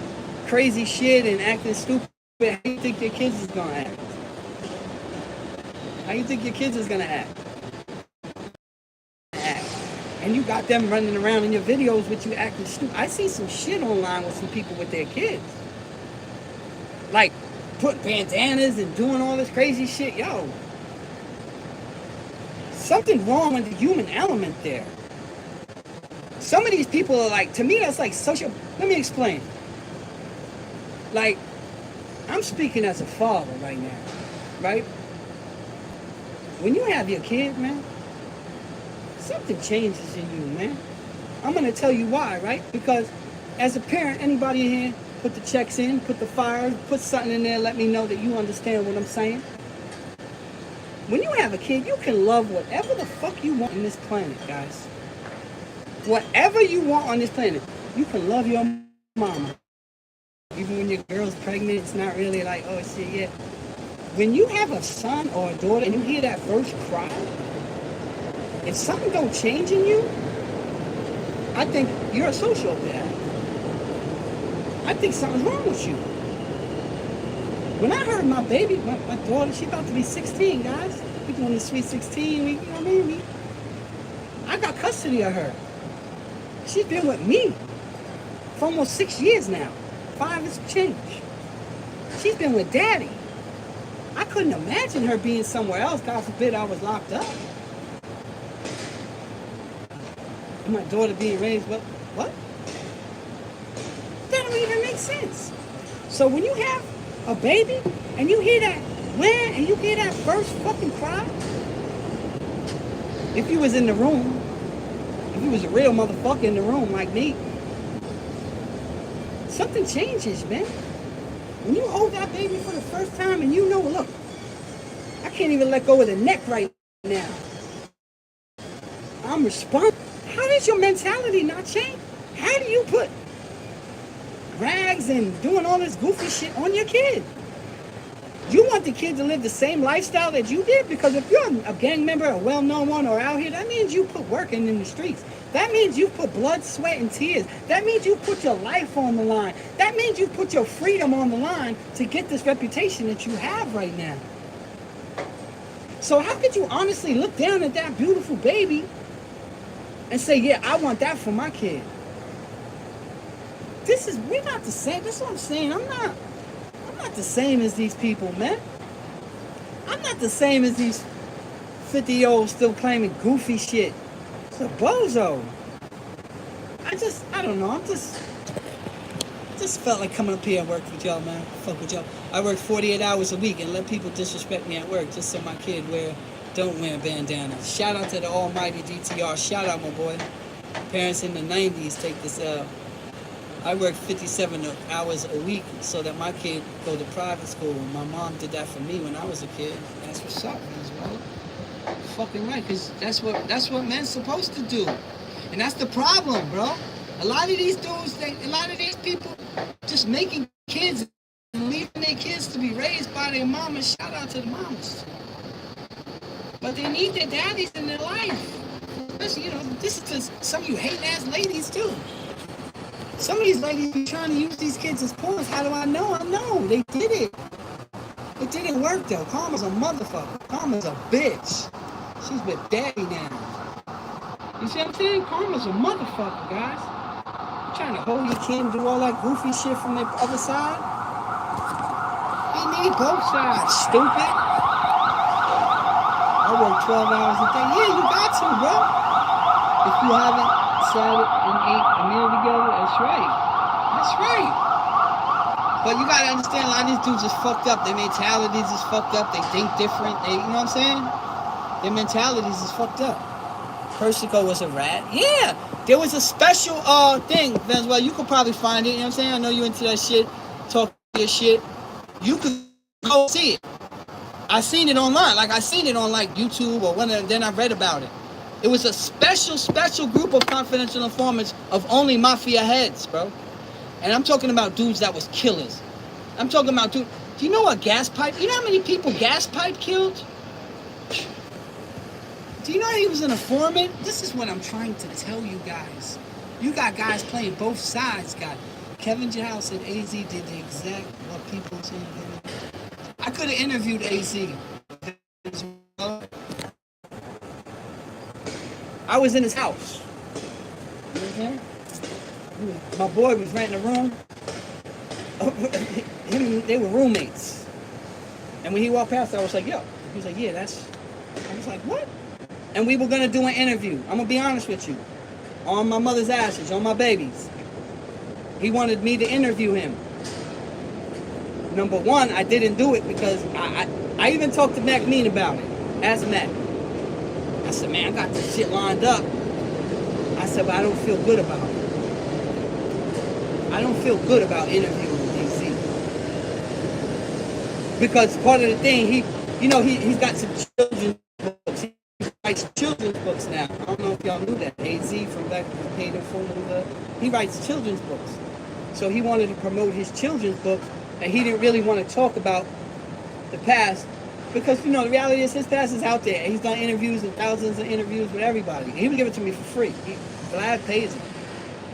crazy shit and acting stupid, how do you think your kids is gonna act? How you think your kids is gonna act? And you got them running around in your videos with you acting stupid. I see some shit online with some people with their kids. Like, putting bandanas and doing all this crazy shit. Yo, something wrong with the human element there. Some of these people are like, to me, that's like social. Let me explain. Like, I'm speaking as a father right now, right? When you have your kid, man, something changes in you, man. I'm going to tell you why, right? Because as a parent, anybody in here, put the checks in, put the fires, put something in there, let me know that you understand what I'm saying. When you have a kid, you can love whatever the fuck you want on this planet, guys. Whatever you want on this planet, you can love your mama. Even when your girl's pregnant, it's not really like, oh shit, yeah. When you have a son or a daughter and you hear that first cry, if something don't change in you, I think you're a sociopath. I think something's wrong with you. When I heard my baby, my daughter, she about to be 16, guys. We doing the sweet 16, you know what I mean? I got custody of her. She's been with me for almost 6 years now. 5 is change. She's been with daddy. I couldn't imagine her being somewhere else. God forbid I was locked up. And my daughter being raised, what? That don't even make sense. So when you have a baby and you hear that when and you hear that first fucking cry, if you was in the room, if you was a real motherfucker in the room like me, something changes, man. When you hold that baby for the first time and you know, look, I can't even let go of the neck right now. I'm responsible. How does your mentality not change? How do you put rags and doing all this goofy shit on your kid? You want the kid to live the same lifestyle that you did? Because if you're a gang member, a well-known one, or out here, that means you put work in the streets. That means you put blood, sweat, and tears. That means you put your life on the line. That means you put your freedom on the line to get this reputation that you have right now. So how could you honestly look down at that beautiful baby and say, yeah, I want that for my kid? We're not the same. That's what I'm saying. I'm not the same as these people, man. I'm not the same as these 50-year-olds still claiming goofy shit. It's a bozo. I don't know. Just felt like coming up here and work with y'all, man. Fuck with y'all. I work 48 hours a week and let people disrespect me at work just so my kid don't wear bandanas. Shout out to the almighty DTR. Shout out, my boy. Parents in the 90s take this L. I work 57 hours a week so that my kid go to private school. My mom did that for me when I was a kid. That's what's up, man. Fucking right, because that's what men's supposed to do. And that's the problem, bro. A lot of these dudes, a lot of these people just making kids and leaving their kids to be raised by their mamas. Shout out to the mamas. But they need their daddies in their life. Especially, this is just some of you hating-ass ladies, too. Some of these ladies be trying to use these kids as pawns. How do I know? I know. They did it. It didn't work, though. Karma's a motherfucker. Karma's a bitch. She's with daddy now. You see what I'm saying? Karma's a motherfucker, guys. You're trying to hold your kid and do all that goofy shit from the other side? You need both sides, stupid. I work 12 hours a day. Yeah, you got to, bro. If you haven't sat and ate a meal together, that's right. That's right. But you gotta understand, a lot of these dudes is fucked up. Their mentalities is fucked up. They think different. You know what I'm saying? Their mentalities is fucked up. Persico was a rat. Yeah, there was a special thing, Venezuela. You could probably find it. You know what I'm saying? I know you into that shit. Talk your shit. You could go see it. I seen it online. Like I seen it on like YouTube or whatever. Then I read about it. It was a special group of confidential informants of only mafia heads, bro. And I'm talking about dudes that was killers. I'm talking about dudes. Do you know what gas pipe? You know how many people gas pipe killed? Do you know he was an informant? This is what I'm trying to tell you guys. You got guys playing both sides, guys. Kevin Giles said AZ did the exact what people said. I could have interviewed AZ. I was in his house. Okay? My boy was renting a room. They were roommates. And when he walked past, I was like, yo. He was like, yeah, that's... I was like, what? And we were going to do an interview. I'm going to be honest with you. On my mother's ashes, on my babies. He wanted me to interview him. Number one, I didn't do it because I even talked to Mac Mean about it. Ask Mac. I said, man, I got this shit lined up. I said, but I don't feel good about it. I don't feel good about interviewing DC. Because part of the thing, he's got some children's books. He writes children's books now. I don't know if y'all knew that. AZ from back paid in full. He writes children's books. So he wanted to promote his children's books, and he didn't really want to talk about the past. Because, the reality is his past is out there. He's done interviews and thousands of interviews with everybody. And he would give it to me for free. Glad pays him.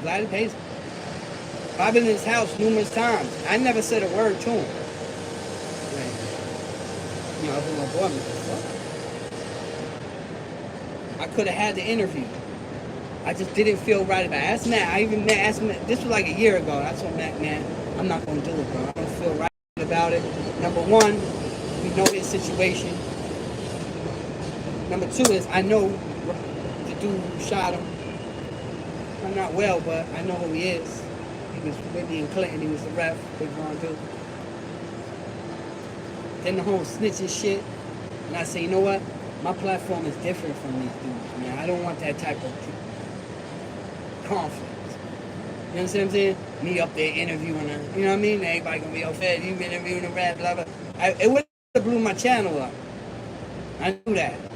Glad he pays him. I've been in his house numerous times. I never said a word to him. Who my boy was. I could have had the interview. I just didn't feel right about it. I asked Matt. I even asked him. This was like a year ago. I told Matt, man, I'm not going to do it, bro. I don't feel right about it. Number one, we know his situation. Number two is I know the dude who shot him. I'm not well, but I know who he is. He was with me in Clinton. He was the ref. Big Ron dude. Then the whole snitching shit. And I say, you know what? My platform is different from these dudes, man. I don't want that type of conflict. You understand what I'm saying? Me up there interviewing her. You know what I mean? Everybody gonna be upset. You been interviewing a rap, blah, blah. It would have blew my channel up. I knew that. You know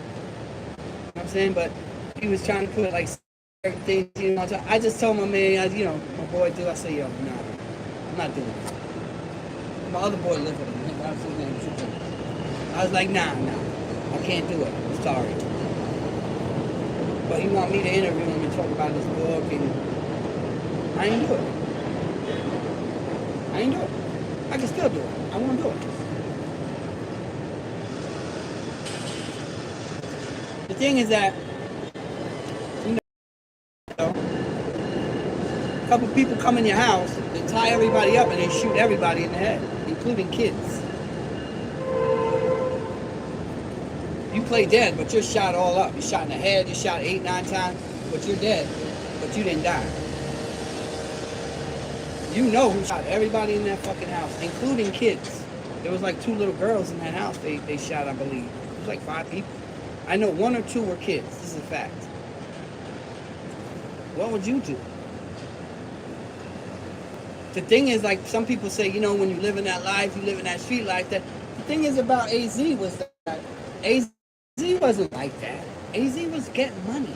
what I'm saying? But he was trying to put like certain things, I just told my man, my boy do. I say, yo, nah, I'm not doing it. My other boy lived with him. I was like, nah, I can't do it. I'm sorry. But he want me to interview him and talk about his book, and I ain't do it. I can still do it. I won't do it. The thing is that, you know, a couple people come in your house, they tie everybody up, and they shoot everybody in the head, including kids. You play dead, but you're shot all up. You're shot in the head, you're shot 8, 9 times, but you're dead. But you didn't die. You know who shot everybody in that fucking house, including kids. There was like 2 little girls in that house they shot, I believe. It was like 5 people. I know 1 or 2 were kids. This is a fact. What would you do? The thing is, like some people say, you know, when you live in that life, you live in that street life. That the thing is about AZ was that AZ wasn't like that. AZ was getting money.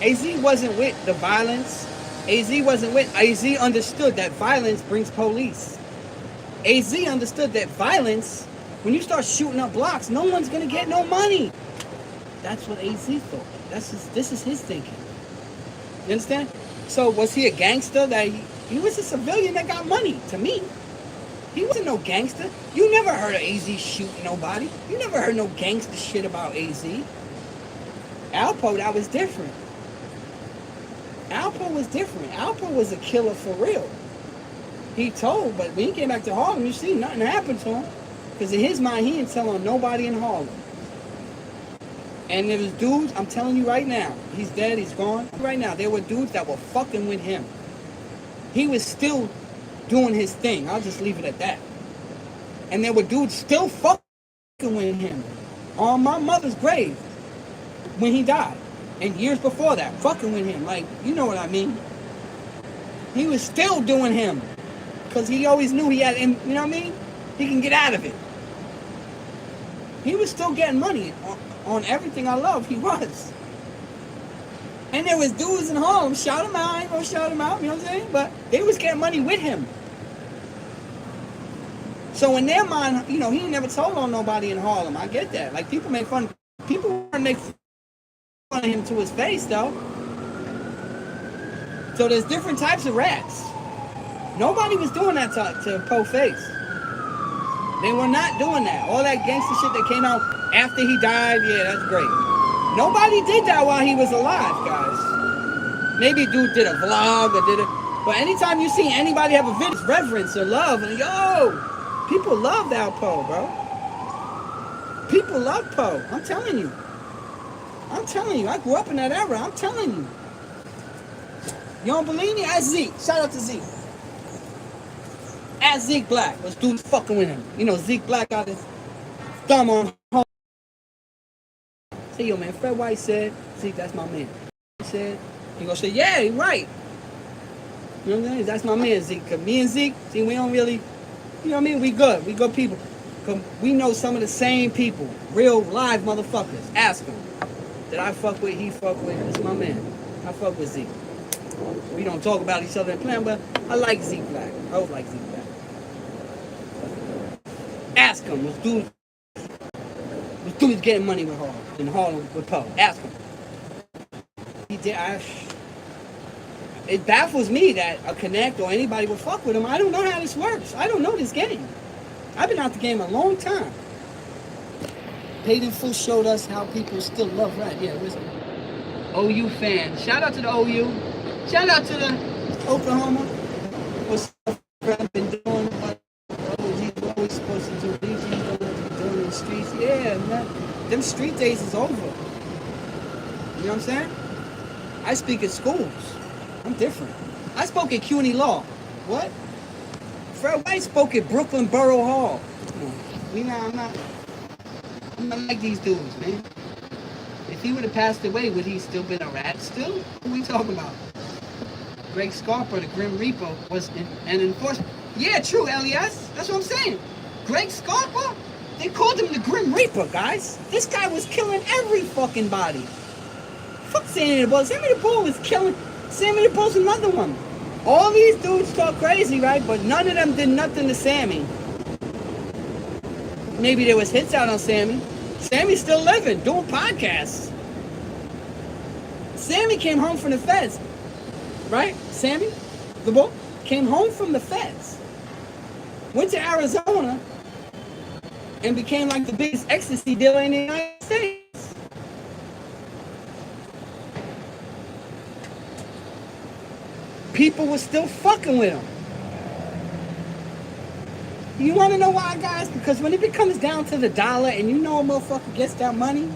AZ wasn't with the violence. AZ understood that violence brings police. AZ understood that violence, when you start shooting up blocks, no one's gonna get no money. That's what AZ thought. This is his thinking. You understand? So was he a gangster? That he was a civilian that got money. To me, he wasn't no gangster. You never heard of AZ shooting nobody. You never heard no gangster shit about AZ. Alpo, that was different. Alpo was different. Alpo was a killer for real. He told, but when he came back to Harlem, you see, nothing happened to him. Because in his mind, he didn't tell on nobody in Harlem. And there was dudes, I'm telling you right now, he's dead, he's gone. Right now, there were dudes that were fucking with him. He was still doing his thing. I'll just leave it at that. And there were dudes still fucking with him on my mother's grave when he died. And years before that, fucking with him. Like, you know what I mean? He was still doing him. Because he always knew he had, you know what I mean? He can get out of it. He was still getting money on everything I love. He was. And there was dudes in Harlem, shout him out, I ain't gonna shout him out, you know what I'm saying? But they was getting money with him. So in their mind, you know, he never told on nobody in Harlem. I get that. Like, people make fun of him to his face, though. So there's different types of rats. Nobody was doing that to Poe Face. They were not doing that. All that gangster shit that came out after he died, yeah, that's great. Nobody did that while he was alive, guys. Maybe dude did a vlog or did it. But anytime you see anybody have a video, reverence or love, and yo, people love that Poe, bro. People love Poe. I'm telling you. I grew up in that era. I'm telling you. You don't believe me? Ask Zeke. Shout out to Zeke. Ask Zeke Black. Those dudes fucking with him. You know, Zeke Black got his thumb on home. Say, yo, man, Fred White said, Zeke, that's my man. He said, he gonna say, yeah, he right. You know what I'm saying? That's my man, Zeke. Cause me and Zeke, see, we don't really, you know what I mean? We good. We good people. Cause we know some of the same people. Real live motherfuckers. Ask them. That I fuck with, he fuck with. That's my man. I fuck with Zeke. We don't talk about each other in plan, but I like Zeke Black. I always like Zeke Black. Ask him. Was dudes getting money with Harlem in Harlem with Poe? Ask him. He did. It baffles me that a Connect or anybody would fuck with him. I don't know how this works. I don't know this game. I've been out the game a long time. Paid in Full showed us how people still love rap. Yeah, listen. OU fans. Shout out to the OU. Shout out to the Oklahoma. What's up, been doing? What OG's always supposed to do. BG's doing in the streets. Yeah, man. Them street days is over. You know what I'm saying? I speak at schools. I'm different. I spoke at CUNY Law. What? Fred White spoke at Brooklyn Borough Hall. I'm not like these dudes, man. If he would have passed away, would he still been a rat still? What are we talking about? Greg Scarpa, the Grim Reaper, was an enforcer. Yeah, true, Elias. That's what I'm saying. Greg Scarpa? They called him the Grim Reaper, guys. This guy was killing every fucking body. Fuck Sammy the Bull. Sammy the Bull was killing. Sammy the Bull's another one. All these dudes talk crazy, right? But none of them did nothing to Sammy. Maybe there was hits out on Sammy. Sammy's still living, doing podcasts. Sammy came home from the feds. Right? Sammy, the Bull, came home from the feds. Went to Arizona. and became like the biggest ecstasy dealer in the United States. People were still fucking with him. You want to know why, guys? Because when it becomes down to the dollar and you know a motherfucker gets that money,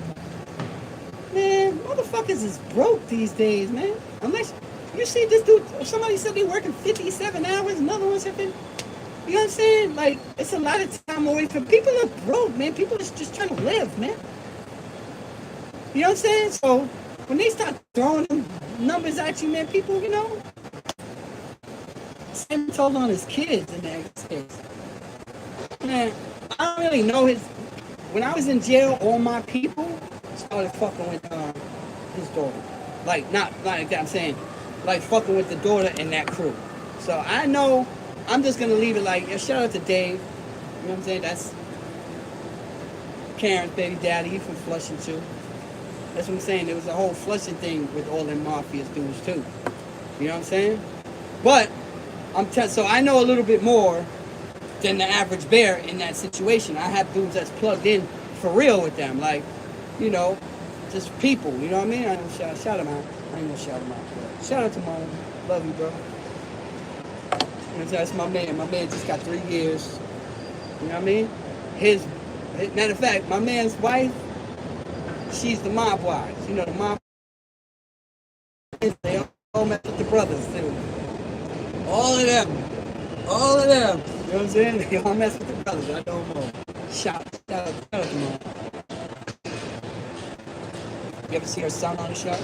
man, motherfuckers is broke these days, man. Unless you see this dude, somebody said they working 57 hours, another one said, you know what I'm saying? Like, it's a lot of time away from people are broke, man. People are just trying to live, man. You know what I'm saying? So when they start throwing them numbers at you, man, people, you know, Sam told on his kids in that case. Man, I don't really know his. When I was in jail, all my people started fucking with his daughter. Like, not like that, I'm saying, like fucking with the daughter and that crew. So I know, I'm just gonna leave it like, shout out to Dave. You know what I'm saying? That's Karen's baby daddy. He's from Flushing too. That's what I'm saying. There was a whole Flushing thing with all them mafia dudes too. You know what I'm saying? But so I know a little bit more than the average bear in that situation. I have dudes that's plugged in for real with them, like, you know, just people. You know what I mean? I ain't gonna shout them out. I ain't gonna shout them out. Shout out to Marlon. Love you, bro. That's my man. My man just got 3 years. You know what I mean? Matter of fact, my man's wife, she's the mob wives. You know, the mob. They all met with the brothers too. All of them. All of them. You know what I'm saying? They all mess with the brothers. I don't know. Shout out to them. You ever see her son on the show?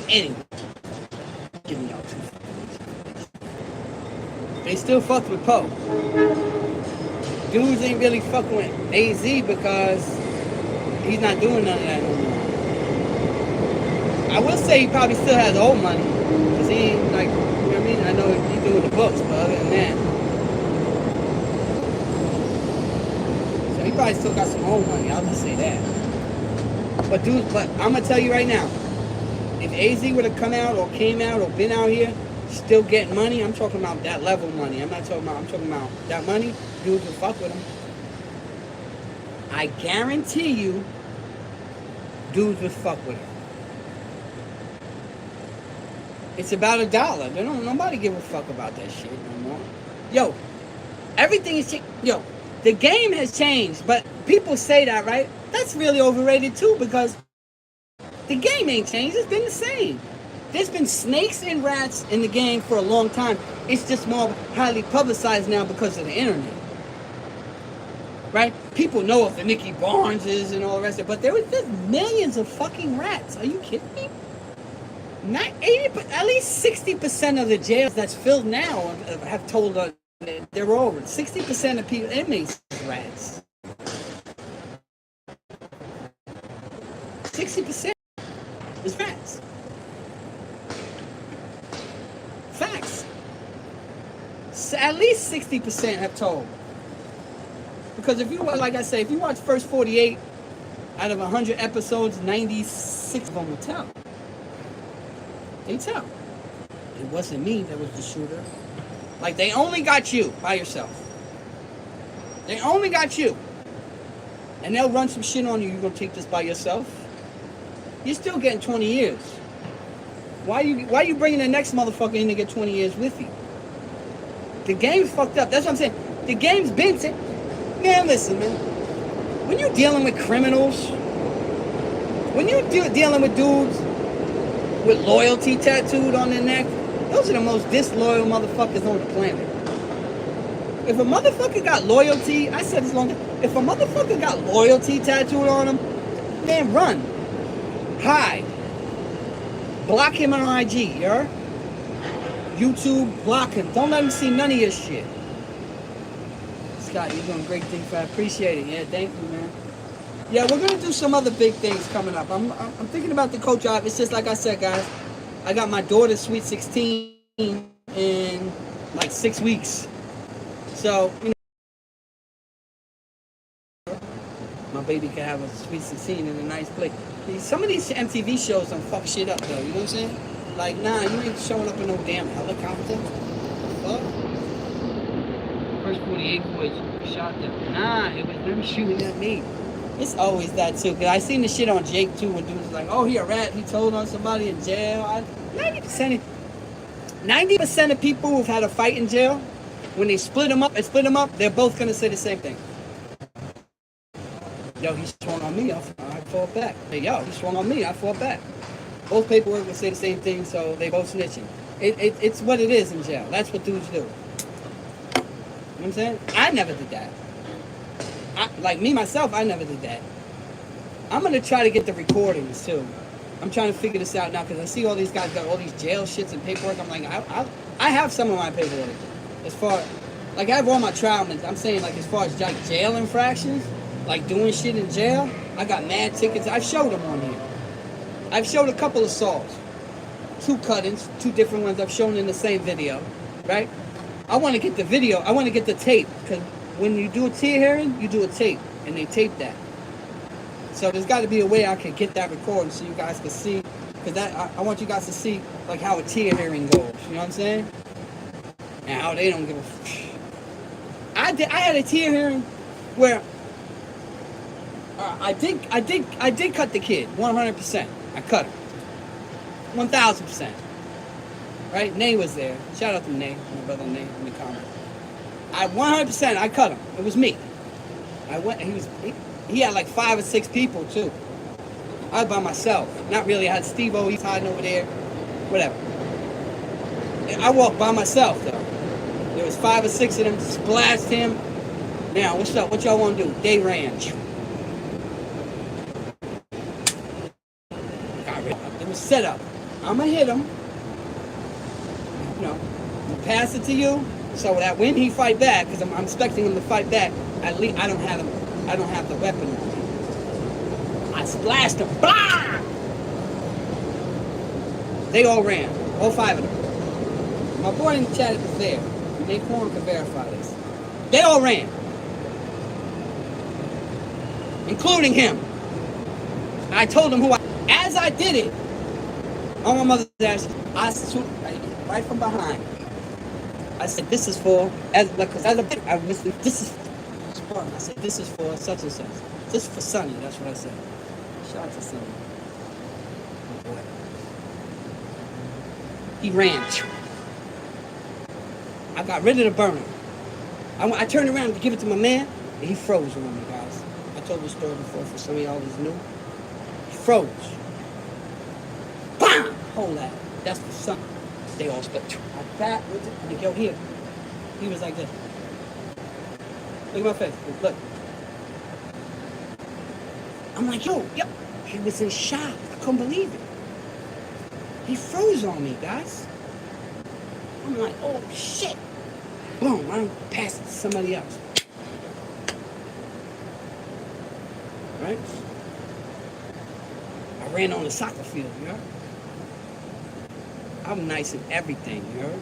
Anyway. Giving y'all 2. They still fucked with Poe. Dudes ain't really fucking with AZ because he's not doing none of that no more. I will say he probably still has old money. Because he ain't like, you know what I mean? I know he's doing the books, but other than that. So he probably still got some old money, I'll just say that. But dude, I'm going to tell you right now. If AZ would have come out or came out or been out here still getting money, I'm talking about that level money. I'm talking about that money, dudes would fuck with him. I guarantee you, dudes would fuck with him. It's about $1. Nobody give a fuck about that shit no more. Yo, everything is yo, the game has changed, but people say that, right? That's really overrated too, because the game ain't changed. It's been the same. There's been snakes and rats in the game for a long time. It's just more highly publicized now because of the internet. Right? People know of the Nicky Barneses and all the rest of it, but there's millions of fucking rats. Are you kidding me? Not 80, at least 60% of the jails that's filled now have told us that they're over. 60% of people, inmates, rats. 60% is rats. Facts. So at least 60% have told. Because if you, like I say, if you watch first 48 out of 100 episodes, 96 of them will tell. They tell. It wasn't me that was the shooter. Like, they only got you by yourself. They only got you. And they'll run some shit on you. You're going to take this by yourself? You're still getting 20 years. Why you bringing the next motherfucker in to get 20 years with you? The game's fucked up. That's what I'm saying. The game's been... Man, listen, man. When you're dealing with criminals, when you're dealing with dudes with loyalty tattooed on their neck, those are the most disloyal motherfuckers on the planet. If a motherfucker got loyalty, I said this long time, if a motherfucker got loyalty tattooed on him, man, run. Hide. Block him on IG, you heard? YouTube, block him. Don't let him see none of your shit. Scott, you're doing great things. I appreciate it. Yeah, thank you, man. Yeah, we're going to do some other big things coming up. I'm thinking about the coach job. It's just like I said, guys. I got my daughter's Sweet 16 in like 6 weeks. So, you know, my baby can have a Sweet 16 in a nice place. Some of these MTV shows don't fuck shit up, though. You know what I'm saying? Like, nah, you ain't showing up in no damn helicopter. Fuck. first 48 boys shot them. Nah, it was them shooting at me. It's always that too. Cause I seen the shit on Jake too when dudes like, oh, he a rat. He told on somebody in jail. 90% of people who've had a fight in jail, when they split them up, they're both gonna say the same thing. Yo, he swung on me. I fought back. Hey, yo, he swung on me. I fought back. Both paperwork will say the same thing, so they both snitching. It's what it is in jail. That's what dudes do. You know what I'm saying? I never did that. Like me, myself, I never did that. I'm going to try to get the recordings, too. I'm trying to figure this out now, because I see all these guys got all these jail shits and paperwork. I'm like, I have some of my paperwork. As far, like, I have all my trial. I'm saying, like, as far as like jail infractions, like doing shit in jail, I got mad tickets. I've showed them on here. I've showed a couple of assaults. 2 cuttings, 2 different ones I've shown in the same video, right? I want to get the video. I want to get the tape, because when you do a tier hearing, you do a tape, and they tape that. So there's got to be a way I can get that recording so you guys can see, because I want you guys to see like how a tier hearing goes. You know what I'm saying? And how they don't give a. I had a tier hearing where I did cut the kid 100%. I cut him 1,000%. Right? Nay was there. Shout out to Nay, my brother Nay in the comments. 100%. I cut him. It was me. I went. He had like 5 or 6 people too. I was by myself. Not really. I had Steve-O. He's hiding over there. Whatever. I walked by myself though. There was 5 or 6 of them. Splashed him. Now what's up? What y'all want to do? They ran. It was set up. I'ma hit him. You know, pass it to you. So that when he fight back, because I'm expecting him to fight back, at least I don't have the weapon on me. I splashed him. Blah! They all ran. All 5 of them. My boy in the chat was there. Naquan can verify this. They all ran. Including him. I told him as I did it, on my mother's ass, I stood right from behind. I said, this is for, I said, this is for such and such. This is for Sonny, that's what I said. Shout out to Sonny. Oh boy. He ran. I got rid of the burner. I turned around to give it to my man, and he froze on me, guys. I told the story before for some of y'all who's new. He froze. Bam! Hold that. That's for Sonny. They all stuck. I bat with it. I'm like, yo, here. He was like this. Look at my face. Look. I'm like, yo. He was in shock. I couldn't believe it. He froze on me, guys. I'm like, oh, shit. Boom. I passed it to somebody else. Right? I ran on the soccer field, you know? I'm nice in everything, you know?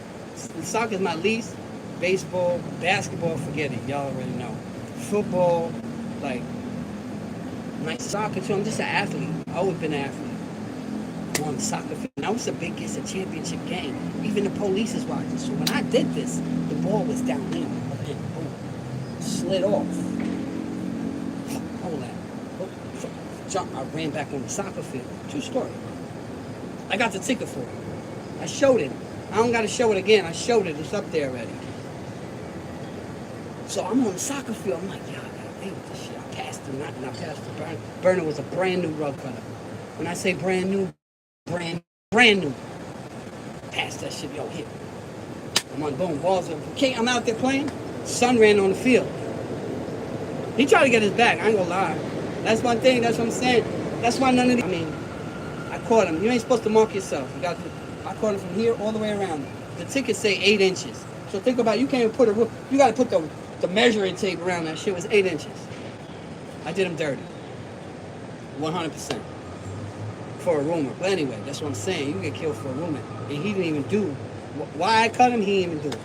Soccer's my least. Baseball, basketball, forget it. Y'all already know. Football, like, nice soccer too. I'm just an athlete. I've always been an athlete. I'm on the soccer field. Now it's a big, it's a championship game. Even the police is watching. So when I did this, the ball was down there. Slid off. Hold that. Jump. I ran back on the soccer field. True story. I got the ticket for it. I showed it. I don't got to show it again. I showed it. It's up there already. So I'm on the soccer field. I'm like, yeah, I got to deal with this shit. I passed the nut and I passed the burner. Burner was a brand new rug cutter. When I say brand new, brand new. Passed that shit. Yo, hit. I'm on boom. Balls up. Okay, I'm out there playing. Son ran on the field. He tried to get his back. I ain't gonna lie. That's one thing. That's what I'm saying. That's why none of these. I mean, I caught him. You ain't supposed to mark yourself. You got to. I caught him from here all the way around. The tickets say 8 inches. So think about it. You can't even put you got to put the measuring tape around that shit. It was 8 inches. I did him dirty. 100%. For a rumor. But anyway, that's what I'm saying. You can get killed for a rumor. And he didn't even do. Why I cut him, he didn't even do it.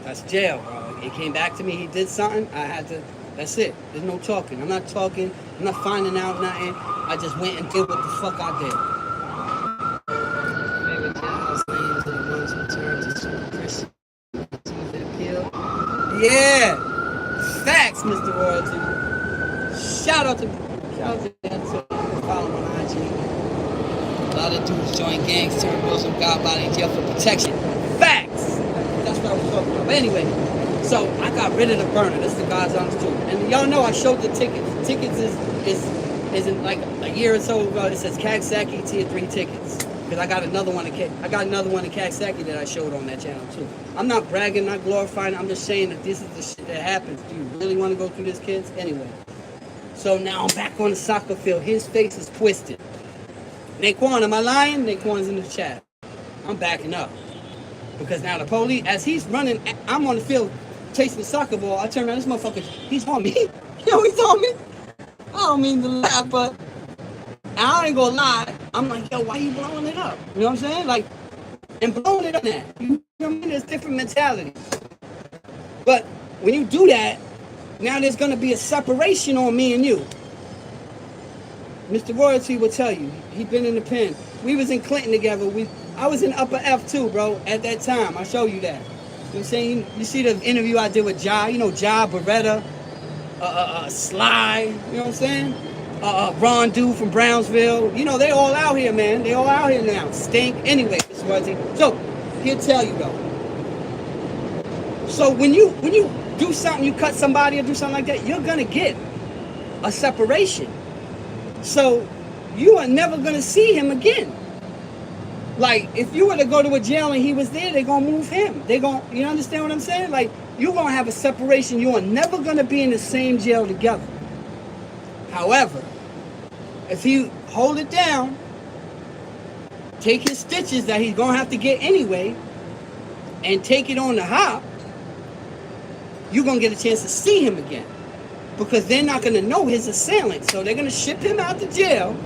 That's jail, bro. He came back to me. He did something. I had to. That's it. There's no talking. I'm not talking. I'm not finding out nothing. I just went and did what the fuck I did. Favorite jailhouse names are the ones who turn to Super Chris. Yeah. Facts, Mr. Royalty. Shout out to that. Follow me on IG. A lot of dudes join gangs, turn Muslim, God body in jail for protection. Facts. That's what I was talking about. But anyway, so I got rid of the burner. This is the God's honest truth. And y'all know I showed the tickets. Tickets is in like a year or so ago. It says Kagsaki tier 3 tickets. Because I got another one in Kagsaki that I showed on that channel too. I'm not bragging, not glorifying. I'm just saying that this is the shit that happens. Do you really want to go through this, kids? Anyway. So now I'm back on the soccer field. His face is twisted. Naquan, am I lying? Naquan's in the chat. I'm backing up. Because now the police, as he's running, I'm on the field chasing the soccer ball. I turn around, this motherfucker, he's on me. Yo, he's on me. I don't mean to laugh, but I ain't gonna lie. I'm like, yo, why you blowing it up? You know what I'm saying? Like, and blowing it up that. You know what I mean? There's different mentalities. But when you do that, now there's gonna be a separation on me and you. Mr. Royalty will tell you. He's been in the pen. We was in Clinton together. I was in upper F too, bro, at that time. I'll show you that. You know what I'm saying? You see the interview I did with Ja, you know, Ja, Beretta, Sly, you know what I'm saying? Ron Dew from Brownsville. You know, they all out here, man. They all out here now. Stink. Anyway, Mr. Royalty. So, he'll tell you though. So when you do something, you cut somebody or do something like that, you're gonna get a separation. So you are never gonna see him again. Like, if you were to go to a jail and he was there, they're gonna move him. You understand what I'm saying? Like, you're gonna have a separation. You are never gonna be in the same jail together. However, if you hold it down, take his stitches that he's gonna have to get anyway, and take it on the hop, you're gonna get a chance to see him again. Because they're not gonna know his assailant. So they're gonna ship him out to jail.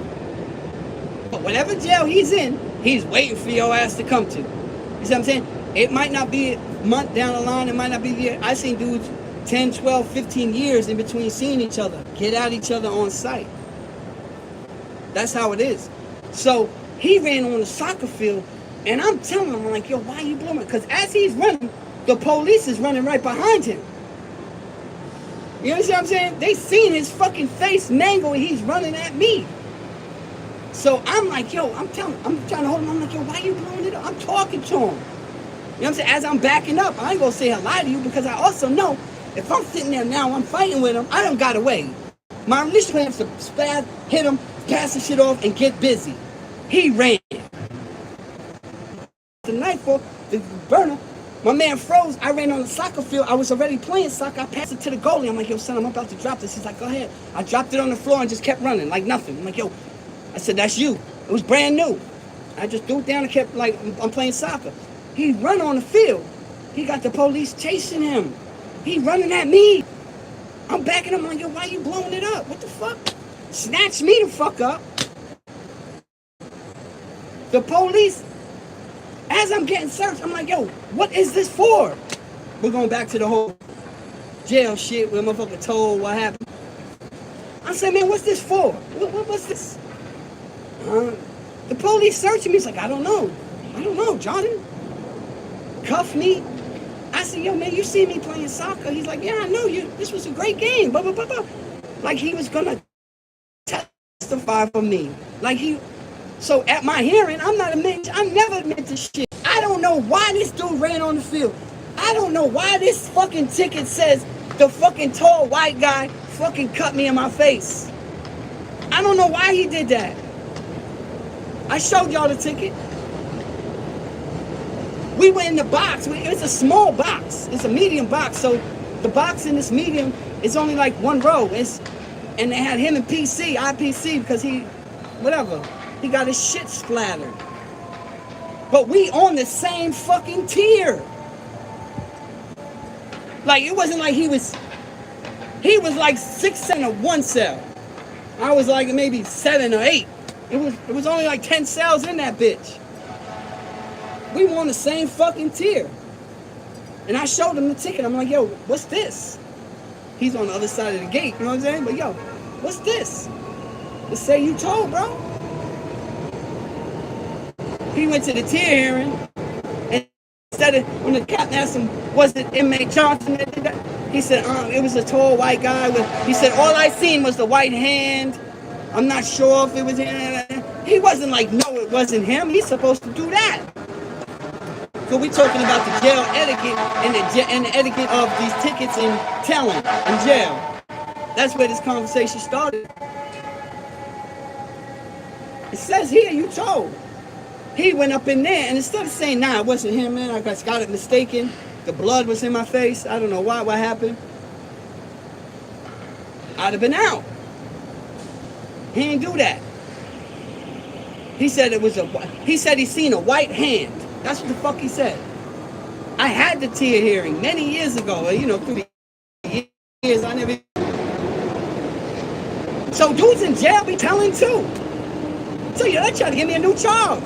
But whatever jail he's in, he's waiting for your ass to come to. You see what I'm saying? It might not be a month down the line, it might not be the year. I seen dudes 10, 12, 15 years in between seeing each other, get at each other on sight. That's how it is. So he ran on the soccer field, and I'm telling him, I'm like, yo, why are you blowing? Because as he's running, the police is running right behind him. You understand what I'm saying? They seen his fucking face mangle and he's running at me. So I'm like, yo, I'm trying to hold him. I'm like, yo, why you blowing it up? I'm talking to him. You know what I'm saying? As I'm backing up, I ain't gonna say I lied to you because I also know if I'm sitting there now, I'm fighting with him, I done got away. My initial plan was to spaz, hit him, pass the shit off, and get busy. He ran. The nightfall, the burner, my man froze. I ran on the soccer field. I was already playing soccer. I passed it to the goalie. I'm like, yo, son, I'm about to drop this. He's like, go ahead. I dropped it on the floor and just kept running like nothing. I'm like, yo, I said, that's you. It was brand new. I just threw it down and kept, like, I'm playing soccer. He run on the field. He got the police chasing him. He running at me. I'm backing him. I'm like, yo, why you blowing it up? What the fuck? Snatch me the fuck up. The police, as I'm getting searched, I'm like, yo, what is this for? We're going back to the whole jail shit where motherfucker told what happened. I said, man, what's this for? What's this? The police searching me. He's like, I don't know, Johnny. Cuff me. I said, yo, man, you see me playing soccer? He's like, yeah, I know you. This was a great game. Blah, blah, blah, blah. Like he was going to testify for me. So at my hearing, I'm never admit to shit. I don't know why this dude ran on the field. I don't know why this fucking ticket says the fucking tall white guy fucking cut me in my face. I don't know why he did that. I showed y'all the ticket. We were in the box. It's a small box. It's a medium box. So the box in this medium is only like one row. And they had him in IPC, because he got his shit splattered. But we on the same fucking tier. Like, it wasn't like he was like 6 in a 1 cell. I was like maybe 7 or 8. It was only like 10 cells in that bitch. We were on the same fucking tier. And I showed him the ticket. I'm like, yo, what's this? He's on the other side of the gate, you know what I'm saying? But yo, what's this? It say you told, bro. He went to the tier hearing, and instead of, when the captain asked him, was it inmate Johnson that did that? He said, it was a tall white guy. He said, all I seen was the white hand. I'm not sure if it was him. He wasn't like, no, it wasn't him. He's supposed to do that. So we're talking about the jail etiquette and the etiquette of these tickets and telling in jail. That's where this conversation started. It says here, you told. He went up in there, and instead of saying, nah, it wasn't him, man, I just got it mistaken. The blood was in my face. I don't know why, what happened. I'd have been out. He didn't do that. He said he said he seen a white hand. That's what the fuck he said. I had the Tia hearing many years ago, through the years I never. So dudes in jail be telling too. So they're trying to give me a new charge.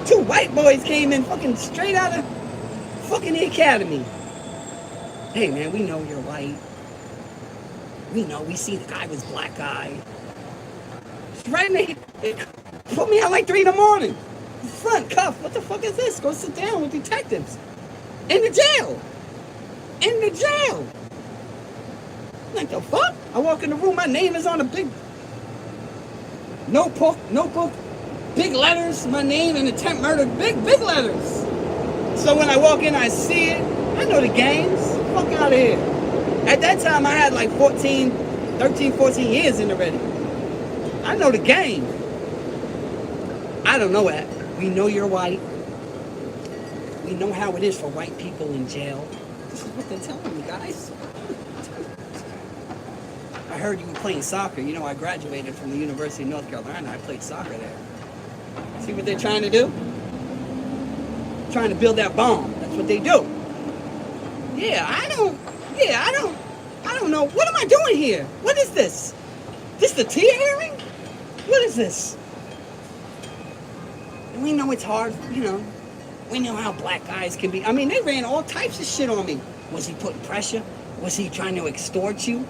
2 white boys came in fucking straight out of fucking the academy. Hey man, we know you're white. We know, we see the guy was black guy. Right in the, put me out like 3 in the morning. Front cuff, what the fuck is this? Go sit down with detectives. In the jail. In the jail. Like the fuck? I walk in the room, my name is on a big notebook, big letters, my name and attempt murder, big letters. So when I walk in, I see it. I know the games. Fuck out of here. At that time, I had like 13, 14 years in already. I know the game. I don't know that. We know you're white. We know how it is for white people in jail. This is what they're telling me, guys. I heard you were playing soccer. I graduated from the University of North Carolina. I played soccer there. See what they're trying to do? Trying to build that bomb. That's what they do. I don't know. What am I doing here? What is this? This the Tia hearing? What is this? And we know it's hard, We know how black guys can be. I mean, they ran all types of shit on me. Was he putting pressure? Was he trying to extort you?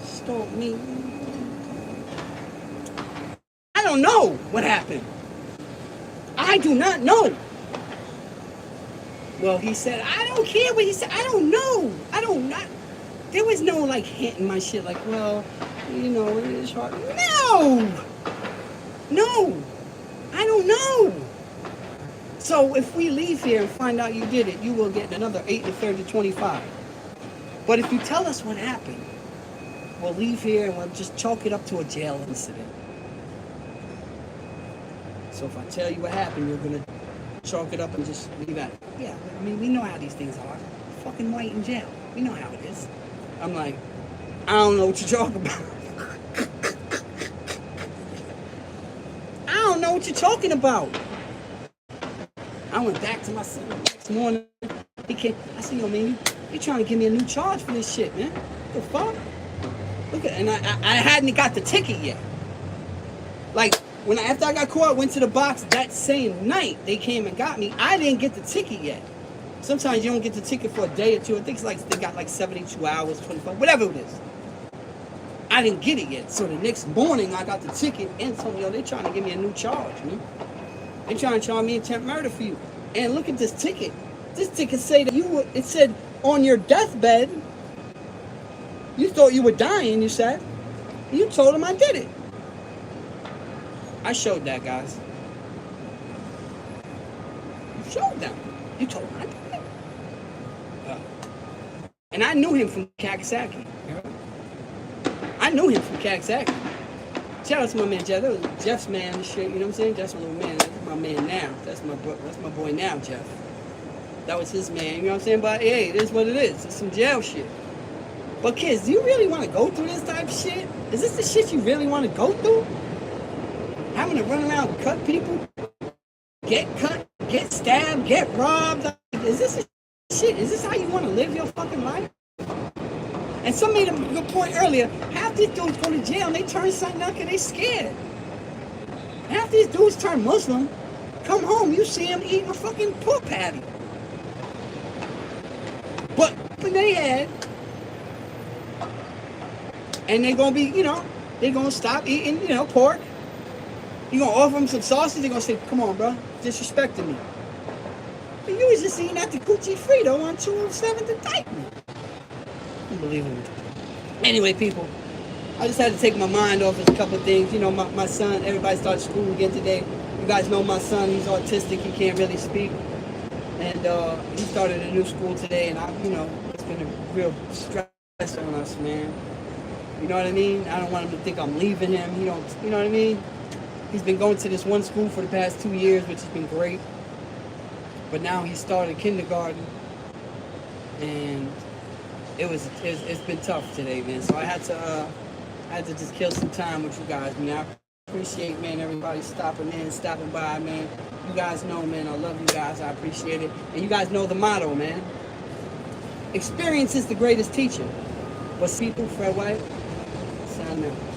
Extort me? I don't know what happened. I do not know. Well, he said, I don't care what he said. I don't know. There was no like hint in my shit like, well, it is hard. No, I don't know. So if we leave here and find out you did it, you will get another 8 1/3 to 25. But if you tell us what happened, we'll leave here and we'll just chalk it up to a jail incident. So if I tell you what happened, you're going to chalk it up and just leave at it. Yeah, I mean, we know how these things are. Fucking white in jail. We know how it is. I'm like, I don't know what you're talking about. I don't know what you're talking about. I went back to my son the next morning. He came. I said, yo, man, you trying to give me a new charge for this shit, man. What the fuck? Look at, and I hadn't got the ticket yet. Like, after I got caught, I went to the box that same night. They came and got me. I didn't get the ticket yet. Sometimes you don't get the ticket for a day or two. I think it's like they got like 72 hours, 24, whatever it is. I didn't get it yet. So the next morning, I got the ticket and told me, yo, they trying to give me a new charge, man. They trying to charge me attempt murder for you. And look at this ticket. This ticket say that it said on your deathbed, you thought you were dying, you said. You told them I did it. I showed that, guys. You showed them. You told them I did it. And I knew him from Kagasaki. I knew him from Kagasaki. Shout out to my man Jeff. That was Jeff's man and shit, you know what I'm saying? Jeff's my little man. That's my man now. That's my boy now, Jeff. That was his man, you know what I'm saying? But hey, it is what it is. It's some jail shit. But kids, do you really want to go through this type of shit? Is this the shit you really want to go through? Having to run around and cut people? Get cut, get stabbed, get robbed? Is this the shit? Is this how you want to live your fucking life? And some made a good point earlier. Half these dudes go to jail and they turn something out because they scared. Half these dudes turn Muslim, come home, you see them eating a fucking pork patty. But when they had, and they're going to be, they're going to stop eating, pork. You're going to offer them some sausage, they're going to say, come on, bro, disrespecting me. And you was just eating at the Gucci Frito on 207th and Titan. Unbelievable. Anyway, people, I just had to take my mind off of a couple of things. You know, my son, everybody started school again today. You guys know my son, he's autistic, he can't really speak. And he started a new school today, and it's been a real stress on us, man. You know what I mean? I don't want him to think I'm leaving him. You know what I mean? He's been going to this one school for the past 2 years, which has been great. But now he started kindergarten, and it's been tough today, man. So I had to just kill some time with you guys, man. I appreciate, man, everybody stopping by, man. You guys know, man, I love you guys. I appreciate it. And you guys know the motto, man. Experience is the greatest teacher. But people, Fred White, sign out.